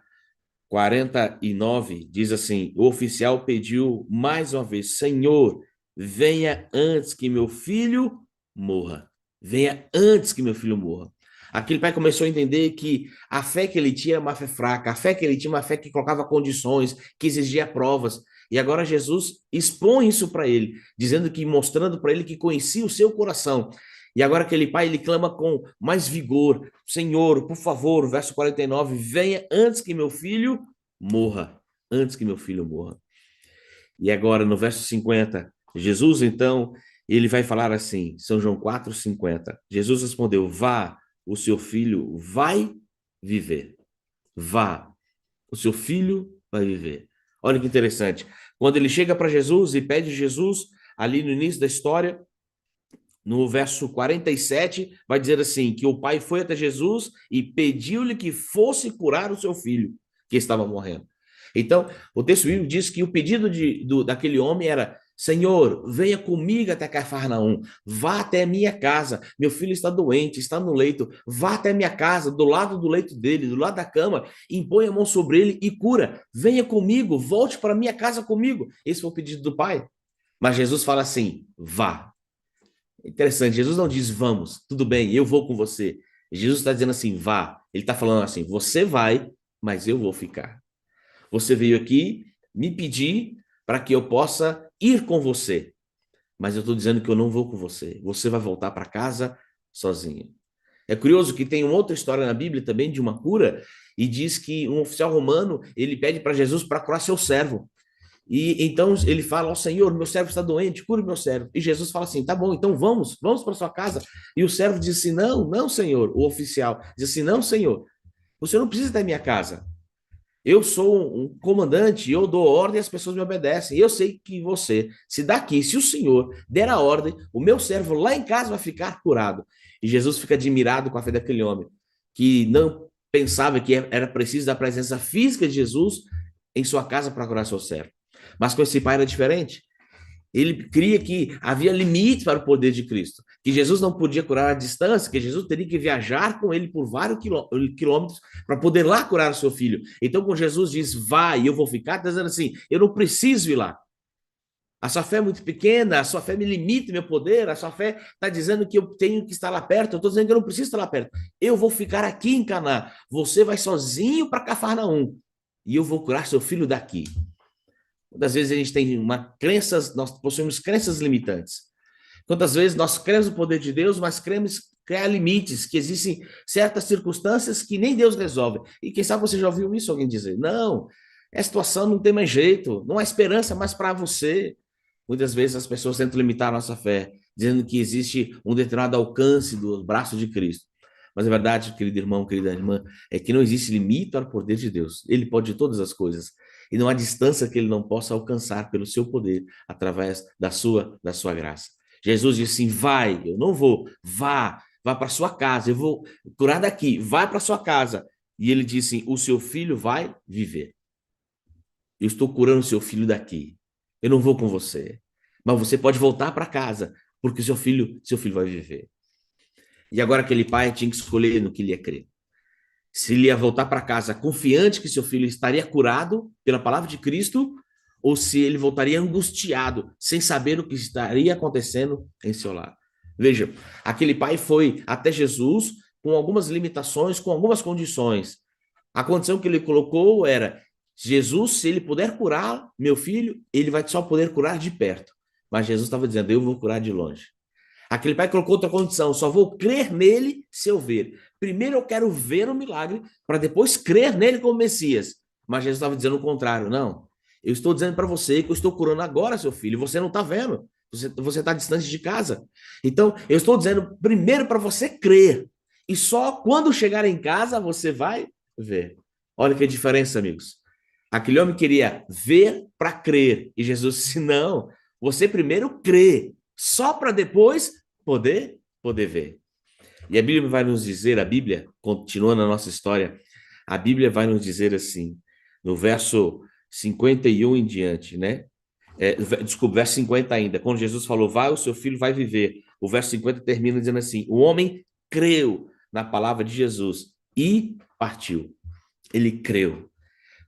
49, diz assim, o oficial pediu mais uma vez, Senhor, venha antes que meu filho morra. Venha antes que meu filho morra. Aquele pai começou a entender que a fé que ele tinha era uma fé fraca, a fé que ele tinha uma fé que colocava condições, que exigia provas. E agora Jesus expõe isso para ele, dizendo que, mostrando para ele que conhecia o seu coração. E agora aquele pai, ele clama com mais vigor, Senhor, por favor, verso 49, venha antes que meu filho morra, antes que meu filho morra. E agora no verso 50, Jesus então, ele vai falar assim, São João 4:50, Jesus respondeu, vá, o seu filho vai viver. Vá, o seu filho vai viver. Olha que interessante. Quando ele chega para Jesus e pede Jesus, ali no início da história, no verso 47, vai dizer assim, que o pai foi até Jesus e pediu-lhe que fosse curar o seu filho, que estava morrendo. Então, o texto bíblico diz que o pedido daquele homem era, Senhor, venha comigo até Cafarnaum, vá até a minha casa, meu filho está doente, está no leito, vá até a minha casa, do lado do leito dele, do lado da cama, impõe a mão sobre ele e cura, venha comigo, volte para a minha casa comigo. Esse foi o pedido do pai. Mas Jesus fala assim, vá. Interessante, Jesus não diz vamos, tudo bem, eu vou com você. Jesus está dizendo assim, vá. Ele está falando assim, você vai, mas eu vou ficar. Você veio aqui me pedir para que eu possa ir com você. Mas eu estou dizendo que eu não vou com você. Você vai voltar para casa sozinho. É curioso que tem uma outra história na Bíblia também de uma cura e diz que um oficial romano, ele pede para Jesus para curar seu servo. E então ele fala, ó Senhor, meu servo está doente, cure meu servo. E Jesus fala assim, tá bom, então vamos para sua casa. E o servo diz assim, não, Senhor. O oficial diz assim, não, Senhor, você não precisa da minha casa. Eu sou um comandante, eu dou ordem e as pessoas me obedecem. Eu sei que você, se o Senhor der a ordem, o meu servo lá em casa vai ficar curado. E Jesus fica admirado com a fé daquele homem, que não pensava que era preciso da presença física de Jesus em sua casa para curar seu servo. Mas com esse pai era diferente. Ele cria que havia limites para o poder de Cristo, que Jesus não podia curar à distância, que Jesus teria que viajar com ele por vários quilômetros para poder lá curar o seu filho. Então, quando Jesus diz, vai, eu vou ficar, está dizendo assim, eu não preciso ir lá. A sua fé é muito pequena, a sua fé me limita meu poder, a sua fé está dizendo que eu tenho que estar lá perto, eu estou dizendo que eu não preciso estar lá perto. Eu vou ficar aqui em Caná, você vai sozinho para Cafarnaum, e eu vou curar seu filho daqui. Muitas vezes a gente tem nós possuímos crenças limitantes. Quantas vezes nós cremos no poder de Deus, mas cremos que há limites, que existem certas circunstâncias que nem Deus resolve. E quem sabe você já ouviu isso, alguém dizer, não, essa situação não tem mais jeito, não há esperança mais para você. Muitas vezes as pessoas tentam limitar a nossa fé, dizendo que existe um determinado alcance do braço de Cristo. Mas a verdade, querido irmão, querida irmã, é que não existe limite ao poder de Deus. Ele pode todas as coisas. E não há distância que ele não possa alcançar pelo seu poder, através da sua graça. Jesus disse assim, vai, eu não vou, vá para sua casa, eu vou curar daqui, vai para sua casa. E ele disse assim, o seu filho vai viver. Eu estou curando o seu filho daqui. Eu não vou com você. Mas você pode voltar para casa, porque seu filho vai viver. E agora aquele pai tinha que escolher no que ele ia crer. Se ele ia voltar para casa confiante que seu filho estaria curado pela palavra de Cristo, ou se ele voltaria angustiado, sem saber o que estaria acontecendo em seu lar. Veja, aquele pai foi até Jesus com algumas limitações, com algumas condições. A condição que ele colocou era, Jesus, se ele puder curar meu filho, ele vai só poder curar de perto. Mas Jesus estava dizendo, eu vou curar de longe. Aquele pai colocou outra condição, só vou crer nele se eu ver. Primeiro eu quero ver o milagre, para depois crer nele como Messias. Mas Jesus estava dizendo o contrário, não. Eu estou dizendo para você que eu estou curando agora, seu filho, e você não está vendo. Você está distante de casa. Então, eu estou dizendo primeiro para você crer. E só quando chegar em casa você vai ver. Olha que diferença, amigos. Aquele homem queria ver para crer. E Jesus disse: não, você primeiro crê, só para depois poder ver. E a Bíblia vai nos dizer, a Bíblia, continuando a nossa história, a Bíblia vai nos dizer assim, no verso 51 em diante, né? Desculpa, verso 50 ainda, quando Jesus falou, vai, o seu filho vai viver. O verso 50 termina dizendo assim, o homem creu na palavra de Jesus e partiu. Ele creu.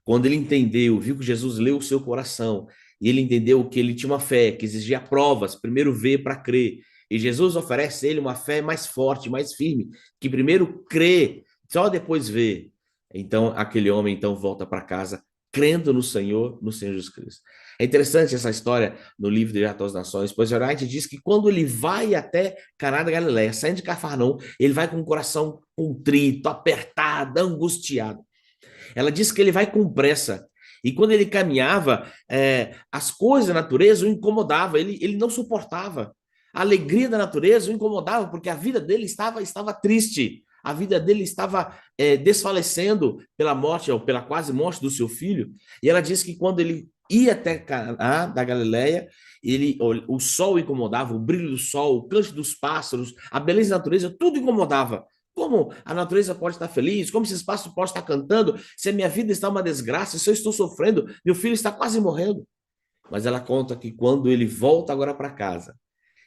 Quando ele entendeu, viu que Jesus leu o seu coração, e ele entendeu que ele tinha uma fé, que exigia provas, primeiro ver para crer. E Jesus oferece a ele uma fé mais forte, mais firme, que primeiro crê, só depois vê. Então, aquele homem então volta para casa, crendo no Senhor Jesus Cristo. É interessante essa história no livro de Atos das Nações, pois Wright diz que quando ele vai até Caná da Galileia, saindo de Cafarnaum, ele vai com o coração contrito, apertado, angustiado. Ela diz que ele vai com pressa. E quando ele caminhava, as coisas da natureza o incomodavam, ele não suportava. A alegria da natureza o incomodava, porque a vida dele estava triste. A vida dele estava desfalecendo pela morte, ou pela quase morte do seu filho. E ela diz que quando ele ia até Caná da Galileia, o sol incomodava, o brilho do sol, o canto dos pássaros, a beleza da natureza, tudo incomodava. Como a natureza pode estar feliz? Como esse espaço pode estar cantando? Se a minha vida está uma desgraça, se eu estou sofrendo, meu filho está quase morrendo. Mas ela conta que quando ele volta agora para casa,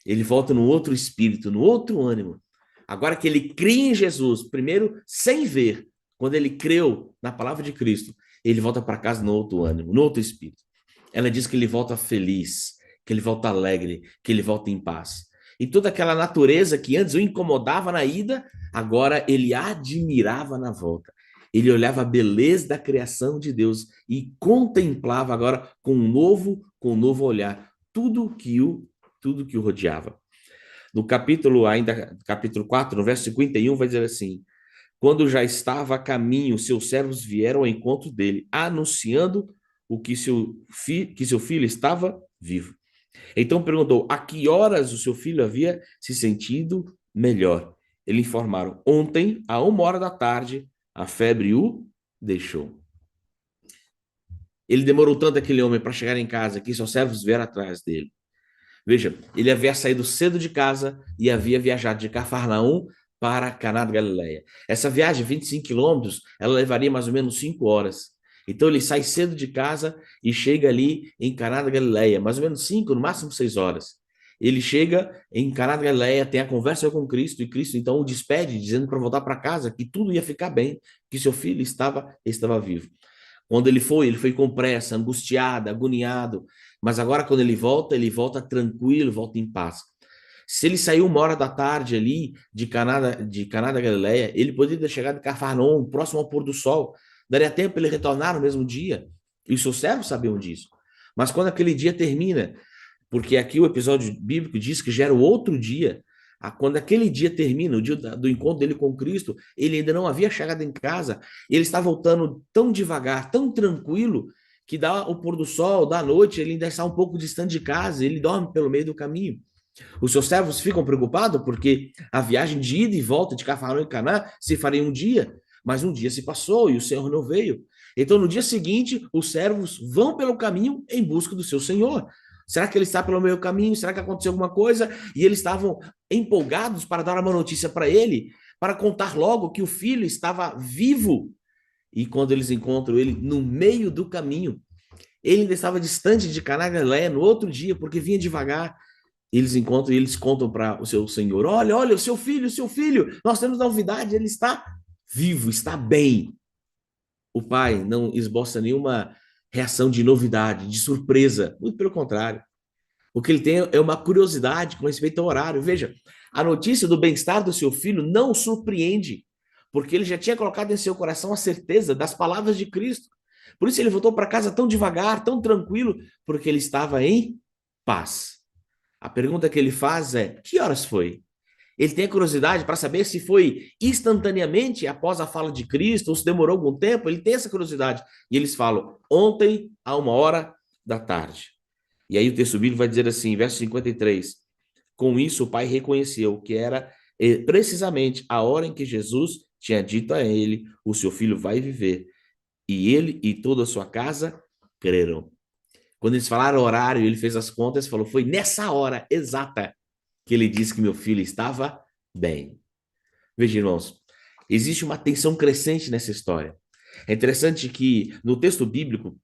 ele volta no outro espírito, no outro ânimo. Agora que ele crê em Jesus, primeiro sem ver, quando ele creu na palavra de Cristo, ele volta para casa no outro ânimo, no outro espírito. Ela diz que ele volta feliz, que ele volta alegre, que ele volta em paz. E toda aquela natureza que antes o incomodava na ida, agora ele admirava na volta. Ele olhava a beleza da criação de Deus e contemplava agora com um novo olhar tudo que o rodeava. No capítulo 4, no verso 51, vai dizer assim: quando já estava a caminho, seus servos vieram ao encontro dele, anunciando que seu filho estava vivo. Então perguntou: a que horas o seu filho havia se sentido melhor? Eles informaram: ontem, a 1 hora da tarde, a febre o deixou. Ele demorou tanto, aquele homem, para chegar em casa, que seus servos vieram atrás dele. Veja, ele havia saído cedo de casa e havia viajado de Cafarnaum para Caná da Galileia. Essa viagem, 25 quilômetros, ela levaria mais ou menos 5 horas. Então ele sai cedo de casa e chega ali em Caná da Galileia, mais ou menos 5, no máximo 6 horas. Ele chega em Caná da Galileia, tem a conversa com Cristo, e Cristo então o despede, dizendo para voltar para casa, que tudo ia ficar bem, que seu filho estava vivo. Quando ele foi com pressa, angustiado, agoniado, mas agora quando ele volta tranquilo, volta em paz. Se ele saiu 1 hora da tarde ali de Caná da Galileia, ele poderia ter chegado em Cafarnaum, próximo ao pôr do sol. Daria tempo para ele retornar no mesmo dia. E os seus servos sabiam disso. Mas quando aquele dia termina, porque aqui o episódio bíblico diz que já era o outro dia, quando aquele dia termina, o dia do encontro dele com Cristo, ele ainda não havia chegado em casa, ele está voltando tão devagar, tão tranquilo, que dá o pôr do sol, da noite, ele ainda está um pouco distante de casa, ele dorme pelo meio do caminho. Os seus servos ficam preocupados porque a viagem de ida e volta de Cafarnaum e Caná se faria um dia, mas um dia se passou e o Senhor não veio. Então, no dia seguinte, os servos vão pelo caminho em busca do seu Senhor. Será que ele está pelo meio caminho? Será que aconteceu alguma coisa? E eles estavam empolgados para dar uma notícia para ele, para contar logo que o filho estava vivo. E quando eles encontram ele no meio do caminho, ele ainda estava distante de Caná da Galileia no outro dia, porque vinha devagar. Eles encontram e eles contam para o seu senhor: olha, o seu filho, nós temos novidade, ele está vivo, está bem. O pai não esboça nenhuma reação de novidade, de surpresa, muito pelo contrário. O que ele tem é uma curiosidade com respeito ao horário. Veja, a notícia do bem-estar do seu filho não o surpreende, porque ele já tinha colocado em seu coração a certeza das palavras de Cristo. Por isso ele voltou para casa tão devagar, tão tranquilo, porque ele estava em paz. A pergunta que ele faz é: que horas foi? Ele tem a curiosidade para saber se foi instantaneamente após a fala de Cristo ou se demorou algum tempo. Ele tem essa curiosidade. E eles falam, ontem, a 1 hora da tarde. E aí o texto bíblico vai dizer assim, verso 53, com isso o pai reconheceu que era precisamente a hora em que Jesus tinha dito a ele, o seu filho vai viver. E ele e toda a sua casa creram. Quando eles falaram horário, ele fez as contas e falou, foi nessa hora exata que ele disse que meu filho estava bem. Veja, irmãos, existe uma tensão crescente nessa história. É interessante que no texto bíblico,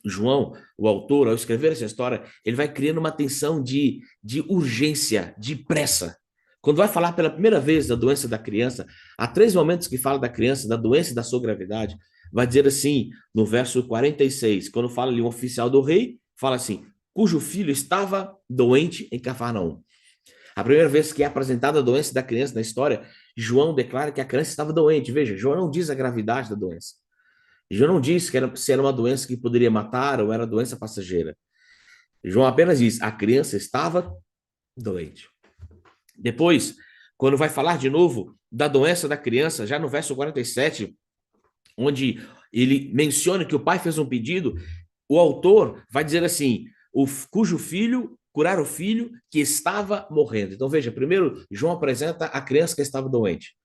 João, o autor, ao escrever essa história, ele vai criando uma tensão de urgência, de pressa. Quando vai falar pela primeira vez da doença da criança, há 3 momentos que fala da criança, da doença e da sua gravidade, vai dizer assim, no verso 46, quando fala ali um oficial do rei, fala assim, cujo filho estava doente em Cafarnaum. A primeira vez que é apresentada a doença da criança na história, João declara que a criança estava doente. Veja, João não diz a gravidade da doença. João não diz que se era uma doença que poderia matar ou era doença passageira. João apenas diz, a criança estava doente. Depois, quando vai falar de novo da doença da criança, já no verso 47, onde ele menciona que o pai fez um pedido, o autor vai dizer assim, cujo filho curar o filho que estava morrendo. Então veja, primeiro João apresenta a criança que estava doente.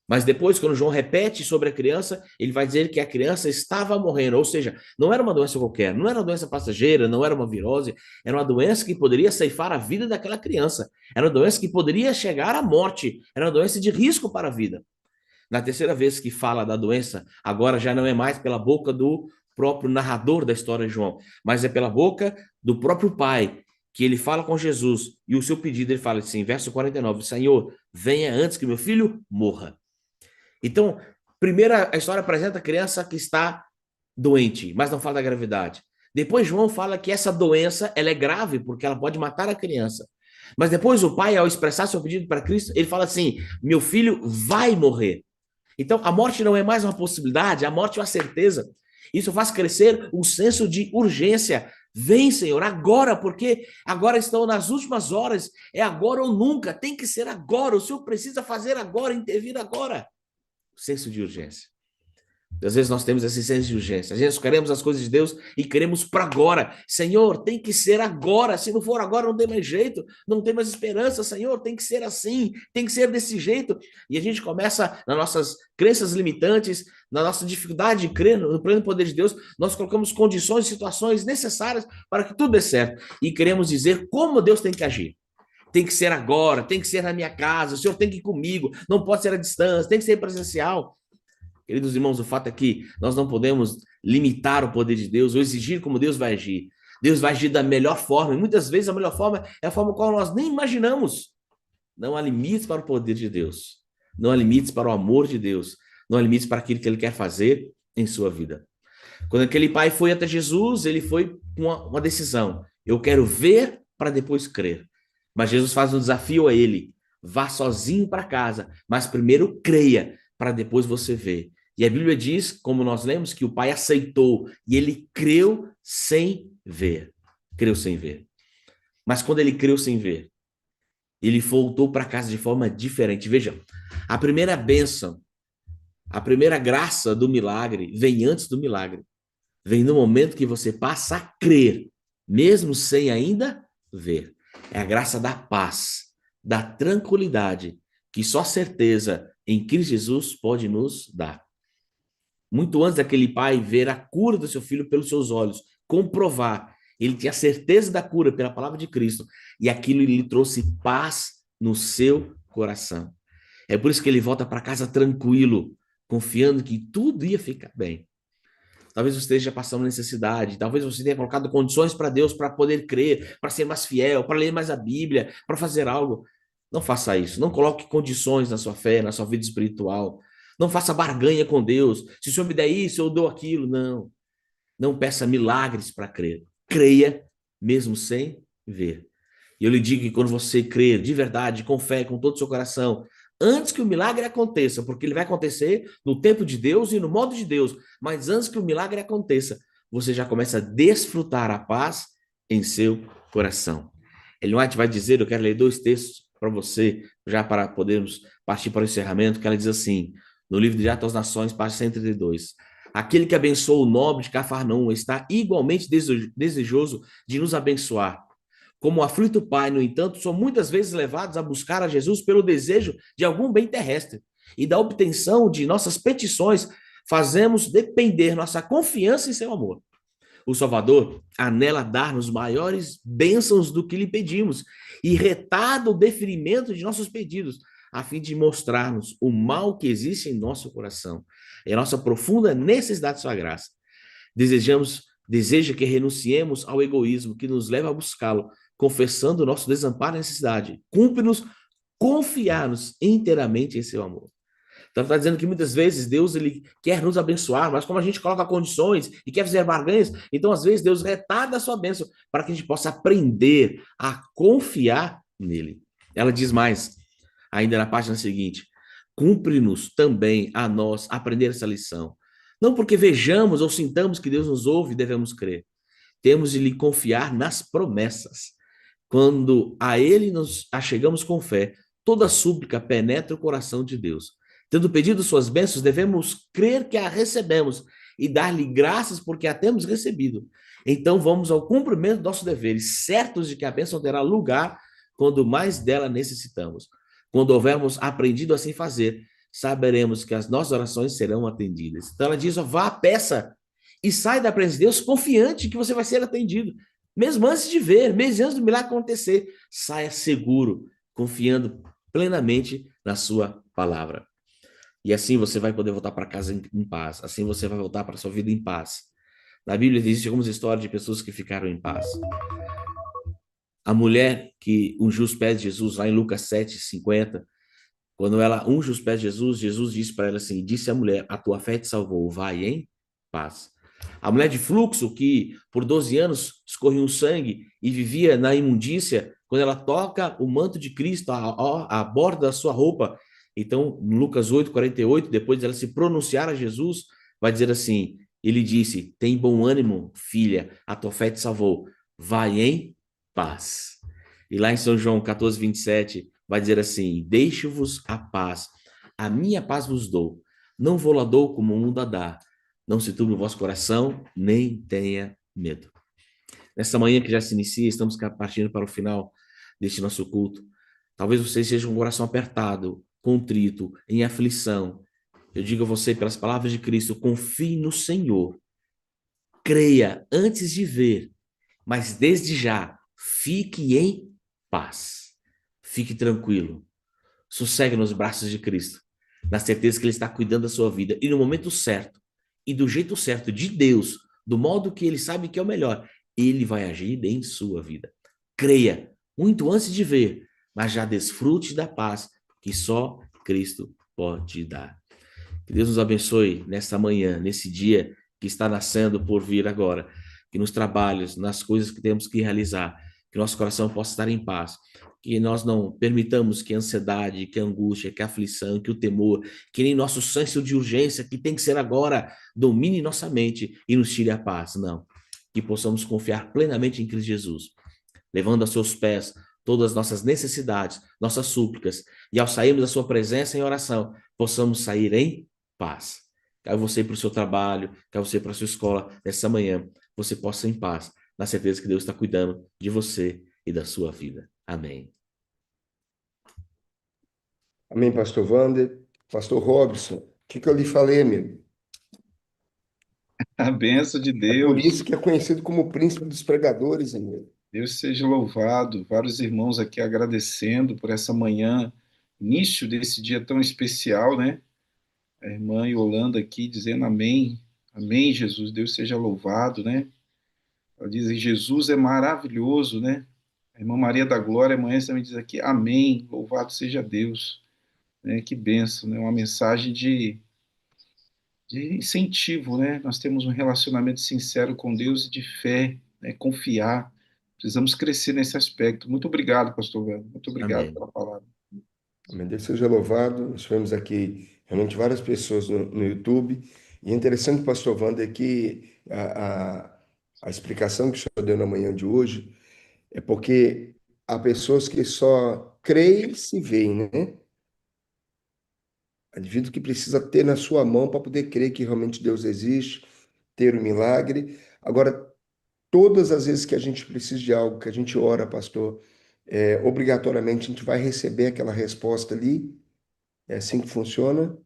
Mas depois, quando João repete sobre a criança, ele vai dizer que a criança estava morrendo, ou seja, não era uma doença qualquer, não era uma doença passageira, não era uma virose, era uma doença que poderia ceifar a vida daquela criança, era uma doença que poderia chegar à morte, era uma doença de risco para a vida. Na terceira vez que fala da doença, agora já não é mais pela boca do próprio narrador da história de João, mas é pela boca do próprio pai, que ele fala com Jesus, e o seu pedido, ele fala assim, verso 49, Senhor, venha antes que meu filho morra. Então, primeiro a história apresenta a criança que está doente, mas não fala da gravidade. Depois João fala que essa doença ela é grave porque ela pode matar a criança. Mas depois o pai, ao expressar seu pedido para Cristo, ele fala assim, meu filho vai morrer. Então, a morte não é mais uma possibilidade, a morte é uma certeza. Isso faz crescer um senso de urgência. Vem, Senhor, agora, porque agora estão nas últimas horas, é agora ou nunca, tem que ser agora, o Senhor precisa fazer agora, intervir agora. Senso de urgência. Às vezes nós temos esse senso de urgência. Às vezes queremos as coisas de Deus e queremos para agora. Senhor, tem que ser agora. Se não for agora, não tem mais jeito. Não tem mais esperança. Senhor, tem que ser assim. Tem que ser desse jeito. E a gente começa, nas nossas crenças limitantes, na nossa dificuldade de crer no pleno poder de Deus, nós colocamos condições e situações necessárias para que tudo dê certo. E queremos dizer como Deus tem que agir. Tem que ser agora, tem que ser na minha casa, o Senhor tem que ir comigo, não pode ser à distância, tem que ser presencial. Queridos irmãos, o fato é que nós não podemos limitar o poder de Deus ou exigir como Deus vai agir. Deus vai agir da melhor forma, e muitas vezes a melhor forma é a forma qual nós nem imaginamos. Não há limites para o poder de Deus, não há limites para o amor de Deus, não há limites para aquilo que Ele quer fazer em sua vida. Quando aquele pai foi até Jesus, ele foi com uma decisão. Eu quero ver para depois crer. Mas Jesus faz um desafio a ele. Vá sozinho para casa, mas primeiro creia, para depois você ver. E a Bíblia diz, como nós lemos, que o pai aceitou e ele creu sem ver. Creu sem ver. Mas quando ele creu sem ver, ele voltou para casa de forma diferente. Veja, a primeira bênção, a primeira graça do milagre vem antes do milagre. Vem no momento que você passa a crer, mesmo sem ainda ver. É a graça da paz, da tranquilidade, que só certeza em Cristo Jesus pode nos dar. Muito antes daquele pai ver a cura do seu filho pelos seus olhos, comprovar, ele tinha certeza da cura pela palavra de Cristo, e aquilo lhe trouxe paz no seu coração. É por isso que ele volta para casa tranquilo, confiando que tudo ia ficar bem. Talvez você esteja passando necessidade, talvez você tenha colocado condições para Deus para poder crer, para ser mais fiel, para ler mais a Bíblia, para fazer algo. Não faça isso, não coloque condições na sua fé, na sua vida espiritual. Não faça barganha com Deus. Se o Senhor me der isso, eu dou aquilo. Não. Não peça milagres para crer. Creia mesmo sem ver. E eu lhe digo que quando você crer de verdade, com fé, com todo o seu coração, antes que o milagre aconteça, porque ele vai acontecer no tempo de Deus e no modo de Deus, mas antes que o milagre aconteça, você já começa a desfrutar a paz em seu coração. Ellen White vai dizer, eu quero ler dois textos para você, já para podermos partir para o encerramento, que ela diz assim, no livro de Atos às Nações, página 132. Aquele que abençoou o nobre de Cafarnaum está igualmente desejoso de nos abençoar. Como o aflito pai, no entanto, são muitas vezes levados a buscar a Jesus pelo desejo de algum bem terrestre. E da obtenção de nossas petições, fazemos depender nossa confiança em seu amor. O Salvador anela dar-nos maiores bênçãos do que lhe pedimos e retarda o deferimento de nossos pedidos, a fim de mostrar-nos o mal que existe em nosso coração e a nossa profunda necessidade de sua graça. Deseja que renunciemos ao egoísmo que nos leva a buscá-lo, confessando o nosso desamparo e necessidade. Cumpre-nos confiar-nos inteiramente em seu amor. Então, está dizendo que muitas vezes Deus ele quer nos abençoar, mas como a gente coloca condições e quer fazer barganhas, então às vezes Deus retarda a sua bênção para que a gente possa aprender a confiar nele. Ela diz mais, ainda na página seguinte, cumpre-nos também a nós aprender essa lição. Não porque vejamos ou sintamos que Deus nos ouve e devemos crer. Temos de lhe confiar nas promessas. Quando a ele nos achegamos com fé, toda súplica penetra o coração de Deus. Tendo pedido suas bênçãos, devemos crer que a recebemos e dar-lhe graças porque a temos recebido. Então vamos ao cumprimento dos nossos deveres, certos de que a bênção terá lugar quando mais dela necessitamos. Quando houvermos aprendido assim fazer, saberemos que as nossas orações serão atendidas. Então ela diz, ó, vá à peça e sai da presença de Deus confiante que você vai ser atendido. Mesmo antes de ver, mesmo antes do milagre acontecer, saia seguro, confiando plenamente na sua palavra. E assim você vai poder voltar para casa em paz. Assim você vai voltar para a sua vida em paz. Na Bíblia existem algumas histórias de pessoas que ficaram em paz. A mulher que ungiu os pés de Jesus, lá em Lucas 7:50, quando ela unge os pés de Jesus, Jesus disse para ela assim, disse a mulher, a tua fé te salvou, vai em paz. A mulher de fluxo, que por 12 anos escorria um sangue e vivia na imundícia, quando ela toca o manto de Cristo, a borda da sua roupa, então, Lucas 8:48, depois dela se pronunciar a Jesus, vai dizer assim, ele disse, tem bom ânimo, filha, a tua fé te salvou, vai em paz. E lá em São João 14:27, vai dizer assim, deixo-vos a paz, a minha paz vos dou, não vou lá dou como o mundo a dá, não se turbe o vosso coração, nem tenha medo. Nessa manhã que já se inicia, estamos partindo para o final deste nosso culto. Talvez você seja um coração apertado, contrito, em aflição. Eu digo a você, pelas palavras de Cristo, confie no Senhor. Creia antes de ver, mas desde já, fique em paz. Fique tranquilo. Sossegue nos braços de Cristo, na certeza que Ele está cuidando da sua vida. E no momento certo, e do jeito certo, de Deus, do modo que Ele sabe que é o melhor, Ele vai agir em sua vida. Creia, muito antes de ver, mas já desfrute da paz que só Cristo pode dar. Que Deus nos abençoe nesta manhã, nesse dia que está nascendo por vir agora. Que nos trabalhos, nas coisas que temos que realizar, que nosso coração possa estar em paz. Que nós não permitamos que a ansiedade, que a angústia, que a aflição, que o temor, que nem nosso senso de urgência, que tem que ser agora, domine nossa mente e nos tire a paz. Não. Que possamos confiar plenamente em Cristo Jesus, levando a seus pés todas as nossas necessidades, nossas súplicas, e ao sairmos da sua presença em oração, possamos sair em paz. Quer você ir para o seu trabalho, quer você ir para a sua escola, nessa manhã, você possa ir em paz, na certeza que Deus está cuidando de você e da sua vida. Amém. Amém, pastor Wander. Pastor Robson, o que eu lhe falei, amigo? A benção de É por Deus, isso que é conhecido como o príncipe dos pregadores, amigo. Deus seja louvado. Vários irmãos aqui agradecendo por essa manhã, início desse dia tão especial, né? A irmã Yolanda aqui dizendo amém. Amém, Jesus, Deus seja louvado, né? Ela diz que Jesus é maravilhoso, né? A irmã Maria da Glória amanhã também diz aqui, amém, louvado seja Deus. Né? Que bênção, né? Uma mensagem de incentivo, né? Nós temos um relacionamento sincero com Deus e de fé, né? Confiar. Precisamos crescer nesse aspecto. Muito obrigado, pastor Vando. Muito obrigado Amém. pela palavra. Amém. Deus seja louvado. Nós tivemos aqui realmente várias pessoas no YouTube. E é interessante, pastor Wander, que a explicação que o senhor deu na manhã de hoje é porque há pessoas que só creem se veem, né? Indivíduo que precisa ter na sua mão para poder crer que realmente Deus existe, ter o milagre. Agora, todas as vezes que a gente precisa de algo, que a gente ora, pastor, obrigatoriamente a gente vai receber aquela resposta ali. É assim que funciona?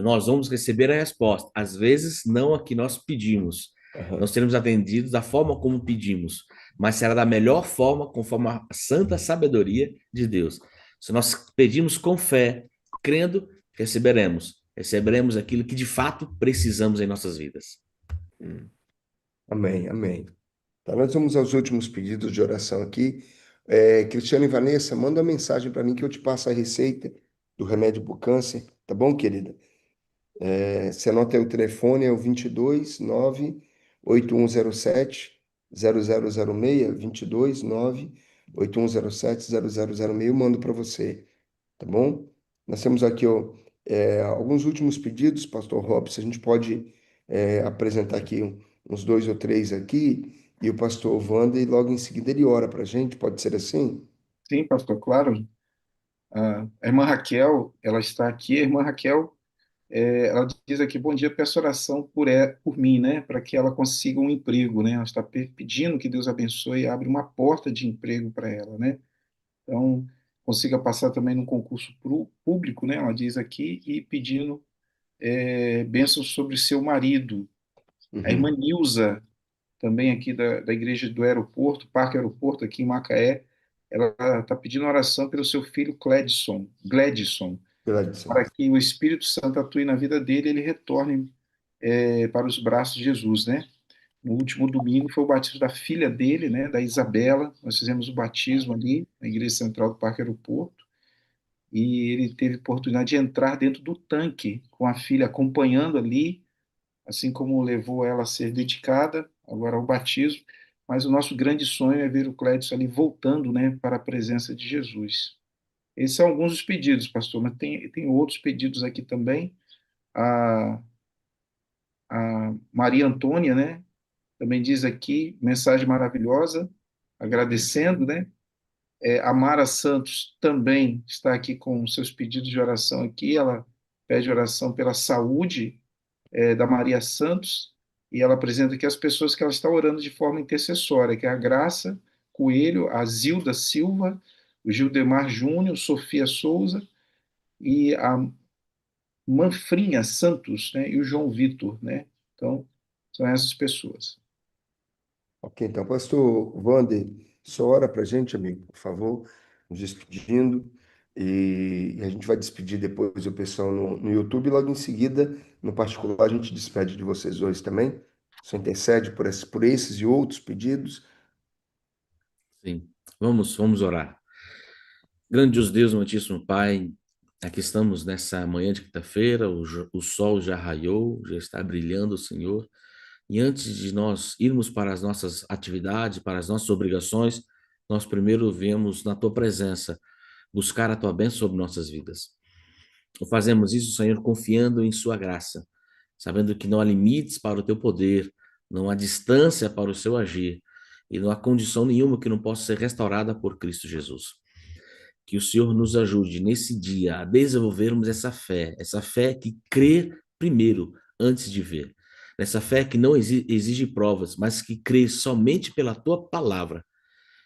Nós vamos receber a resposta. Às vezes, não a que nós pedimos. Nós Aham. seremos atendidos da forma como pedimos, mas será da melhor forma, conforme a santa sabedoria de Deus. Se nós pedimos com fé, crendo, receberemos. Receberemos aquilo que de fato precisamos em nossas vidas. Hum. Amém, amém. Tá, nós vamos aos últimos pedidos de oração aqui. Cristiano e Vanessa, manda uma mensagem para mim que eu te passo a receita do remédio para o câncer, tá bom, querida? Você anota aí o telefone, é o 22 9 8107 0006, 22 9 8107 0006, eu mando para você, tá bom? Nós temos aqui ó, alguns últimos pedidos, Pastor Robson, a gente pode apresentar aqui uns dois ou três aqui, e o pastor Wander, e logo em seguida ele ora para a gente, pode ser assim? Sim, pastor, claro. A irmã Raquel, ela está aqui. A irmã Raquel, ela diz aqui: bom dia, peço oração por mim, né, para que ela consiga um emprego, né? Ela está pedindo que Deus abençoe e abra uma porta de emprego para ela, né? Então, consiga passar também no concurso público, né? Ela diz aqui, e pedindo bênçãos sobre seu marido. A irmã Uhum. Nilza, também aqui da igreja do aeroporto, Parque Aeroporto, aqui em Macaé, ela está pedindo oração pelo seu filho Gledson, Gladson. para que o Espírito Santo atue na vida dele e ele retorne para os braços de Jesus, né? No último domingo foi o batismo da filha dele, né, da Isabela. Nós fizemos o batismo ali na Igreja Central do Parque Aeroporto e ele teve oportunidade de entrar dentro do tanque com a filha acompanhando ali, assim como levou ela a ser dedicada agora ao batismo. Mas o nosso grande sonho é ver o Clédio ali voltando, né, para a presença de Jesus. Esses são alguns dos pedidos, pastor, mas tem outros pedidos aqui também. A, a Maria Antônia, né, também diz aqui, mensagem maravilhosa, agradecendo, né? A Mara Santos também está aqui com seus pedidos de oração aqui. Ela pede oração pela saúde da Maria Santos e ela apresenta aqui as pessoas que ela está orando de forma intercessória, que é a Graça Coelho, a Zilda Silva, o Gildemar Júnior, Sofia Souza e a Manfrinha Santos, né? E o João Vitor, né? Então, são essas pessoas. Ok, então, pastor Wander, só ora para a gente, amigo, por favor, nos despedindo, e a gente vai despedir depois o pessoal no YouTube, e logo em seguida, no particular, a gente despede de vocês dois também. Só intercede por esses e outros pedidos. Sim. Vamos orar. Grandioso Deus, amantíssimo Pai, aqui estamos nessa manhã de quinta-feira, o sol já raiou, já está brilhando, Senhor. E antes de nós irmos para as nossas atividades, para as nossas obrigações, nós primeiro viemos na Tua presença buscar a Tua bênção sobre nossas vidas. Fazemos isso, Senhor, confiando em Sua graça, sabendo que não há limites para o Teu poder, não há distância para o Seu agir, e não há condição nenhuma que não possa ser restaurada por Cristo Jesus. Que o Senhor nos ajude nesse dia a desenvolvermos essa fé que crê primeiro antes de ver, essa fé que não exige provas, mas que crê somente pela tua palavra.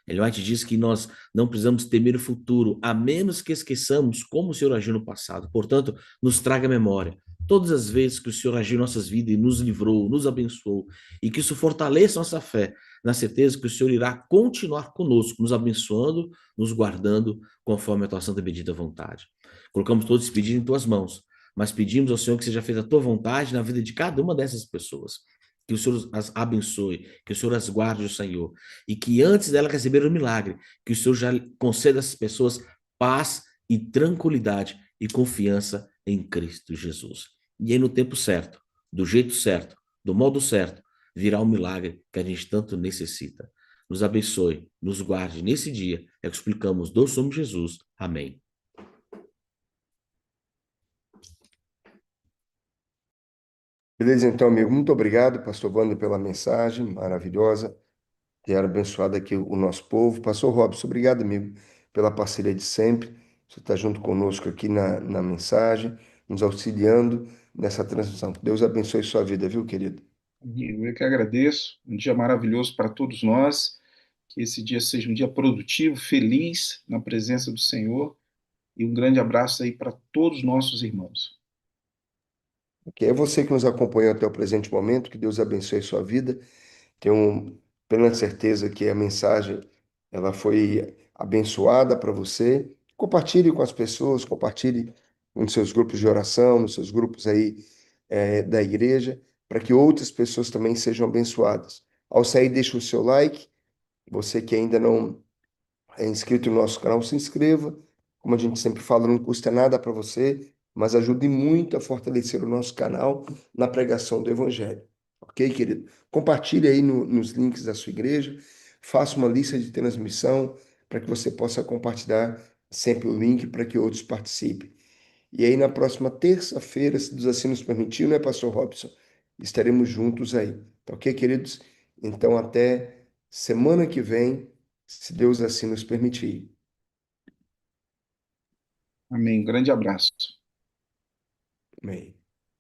Ellen White diz que nós não precisamos temer o futuro, a menos que esqueçamos como o Senhor agiu no passado. Portanto, nos traga memória todas as vezes que o Senhor agiu em nossas vidas e nos livrou, nos abençoou, e que isso fortaleça nossa fé, na certeza que o Senhor irá continuar conosco, nos abençoando, nos guardando, conforme a tua santa e bendita vontade. Colocamos todos esse pedido em tuas mãos, mas pedimos ao Senhor que seja feita a tua vontade na vida de cada uma dessas pessoas. Que o Senhor as abençoe, que o Senhor as guarde, o Senhor, e que antes dela receber o milagre, que o Senhor já conceda a essas pessoas paz e tranquilidade e confiança em Cristo Jesus. E aí, no tempo certo, do jeito certo, do modo certo, virá o milagre que a gente tanto necessita. Nos abençoe, nos guarde nesse dia. É o que explicamos do Senhor Jesus. Amém. Beleza, então, amigo, muito obrigado, pastor Wander, pela mensagem maravilhosa. ter abençoado aqui o nosso povo. Pastor Robson, obrigado, amigo, pela parceria de sempre. Você está junto conosco aqui na mensagem, nos auxiliando nessa transmissão. Que Deus abençoe sua vida, viu, querido? Eu que agradeço. Um dia maravilhoso para todos nós. Que esse dia seja um dia produtivo, feliz na presença do Senhor. E um grande abraço aí para todos os nossos irmãos. Que é você que nos acompanhou até o presente momento. Que Deus abençoe sua vida. Tenho plena certeza que a mensagem ela foi abençoada para você. Compartilhe com as pessoas, compartilhe nos seus grupos de oração, nos seus grupos aí da igreja, para que outras pessoas também sejam abençoadas. Ao sair, deixa o seu like. Você que ainda não é inscrito no nosso canal, se inscreva. Como a gente sempre fala, não custa nada para você, mas ajude muito a fortalecer o nosso canal na pregação do Evangelho. Ok, querido? Compartilhe aí nos links da sua igreja, faça uma lista de transmissão para que você possa compartilhar sempre o link para que outros participem. E aí, na próxima terça-feira, se Deus assim nos permitir, né, Pastor Robson? Estaremos juntos aí. Tá ok, queridos? Então, até semana que vem, se Deus assim nos permitir. Amém. Grande abraço. Amém.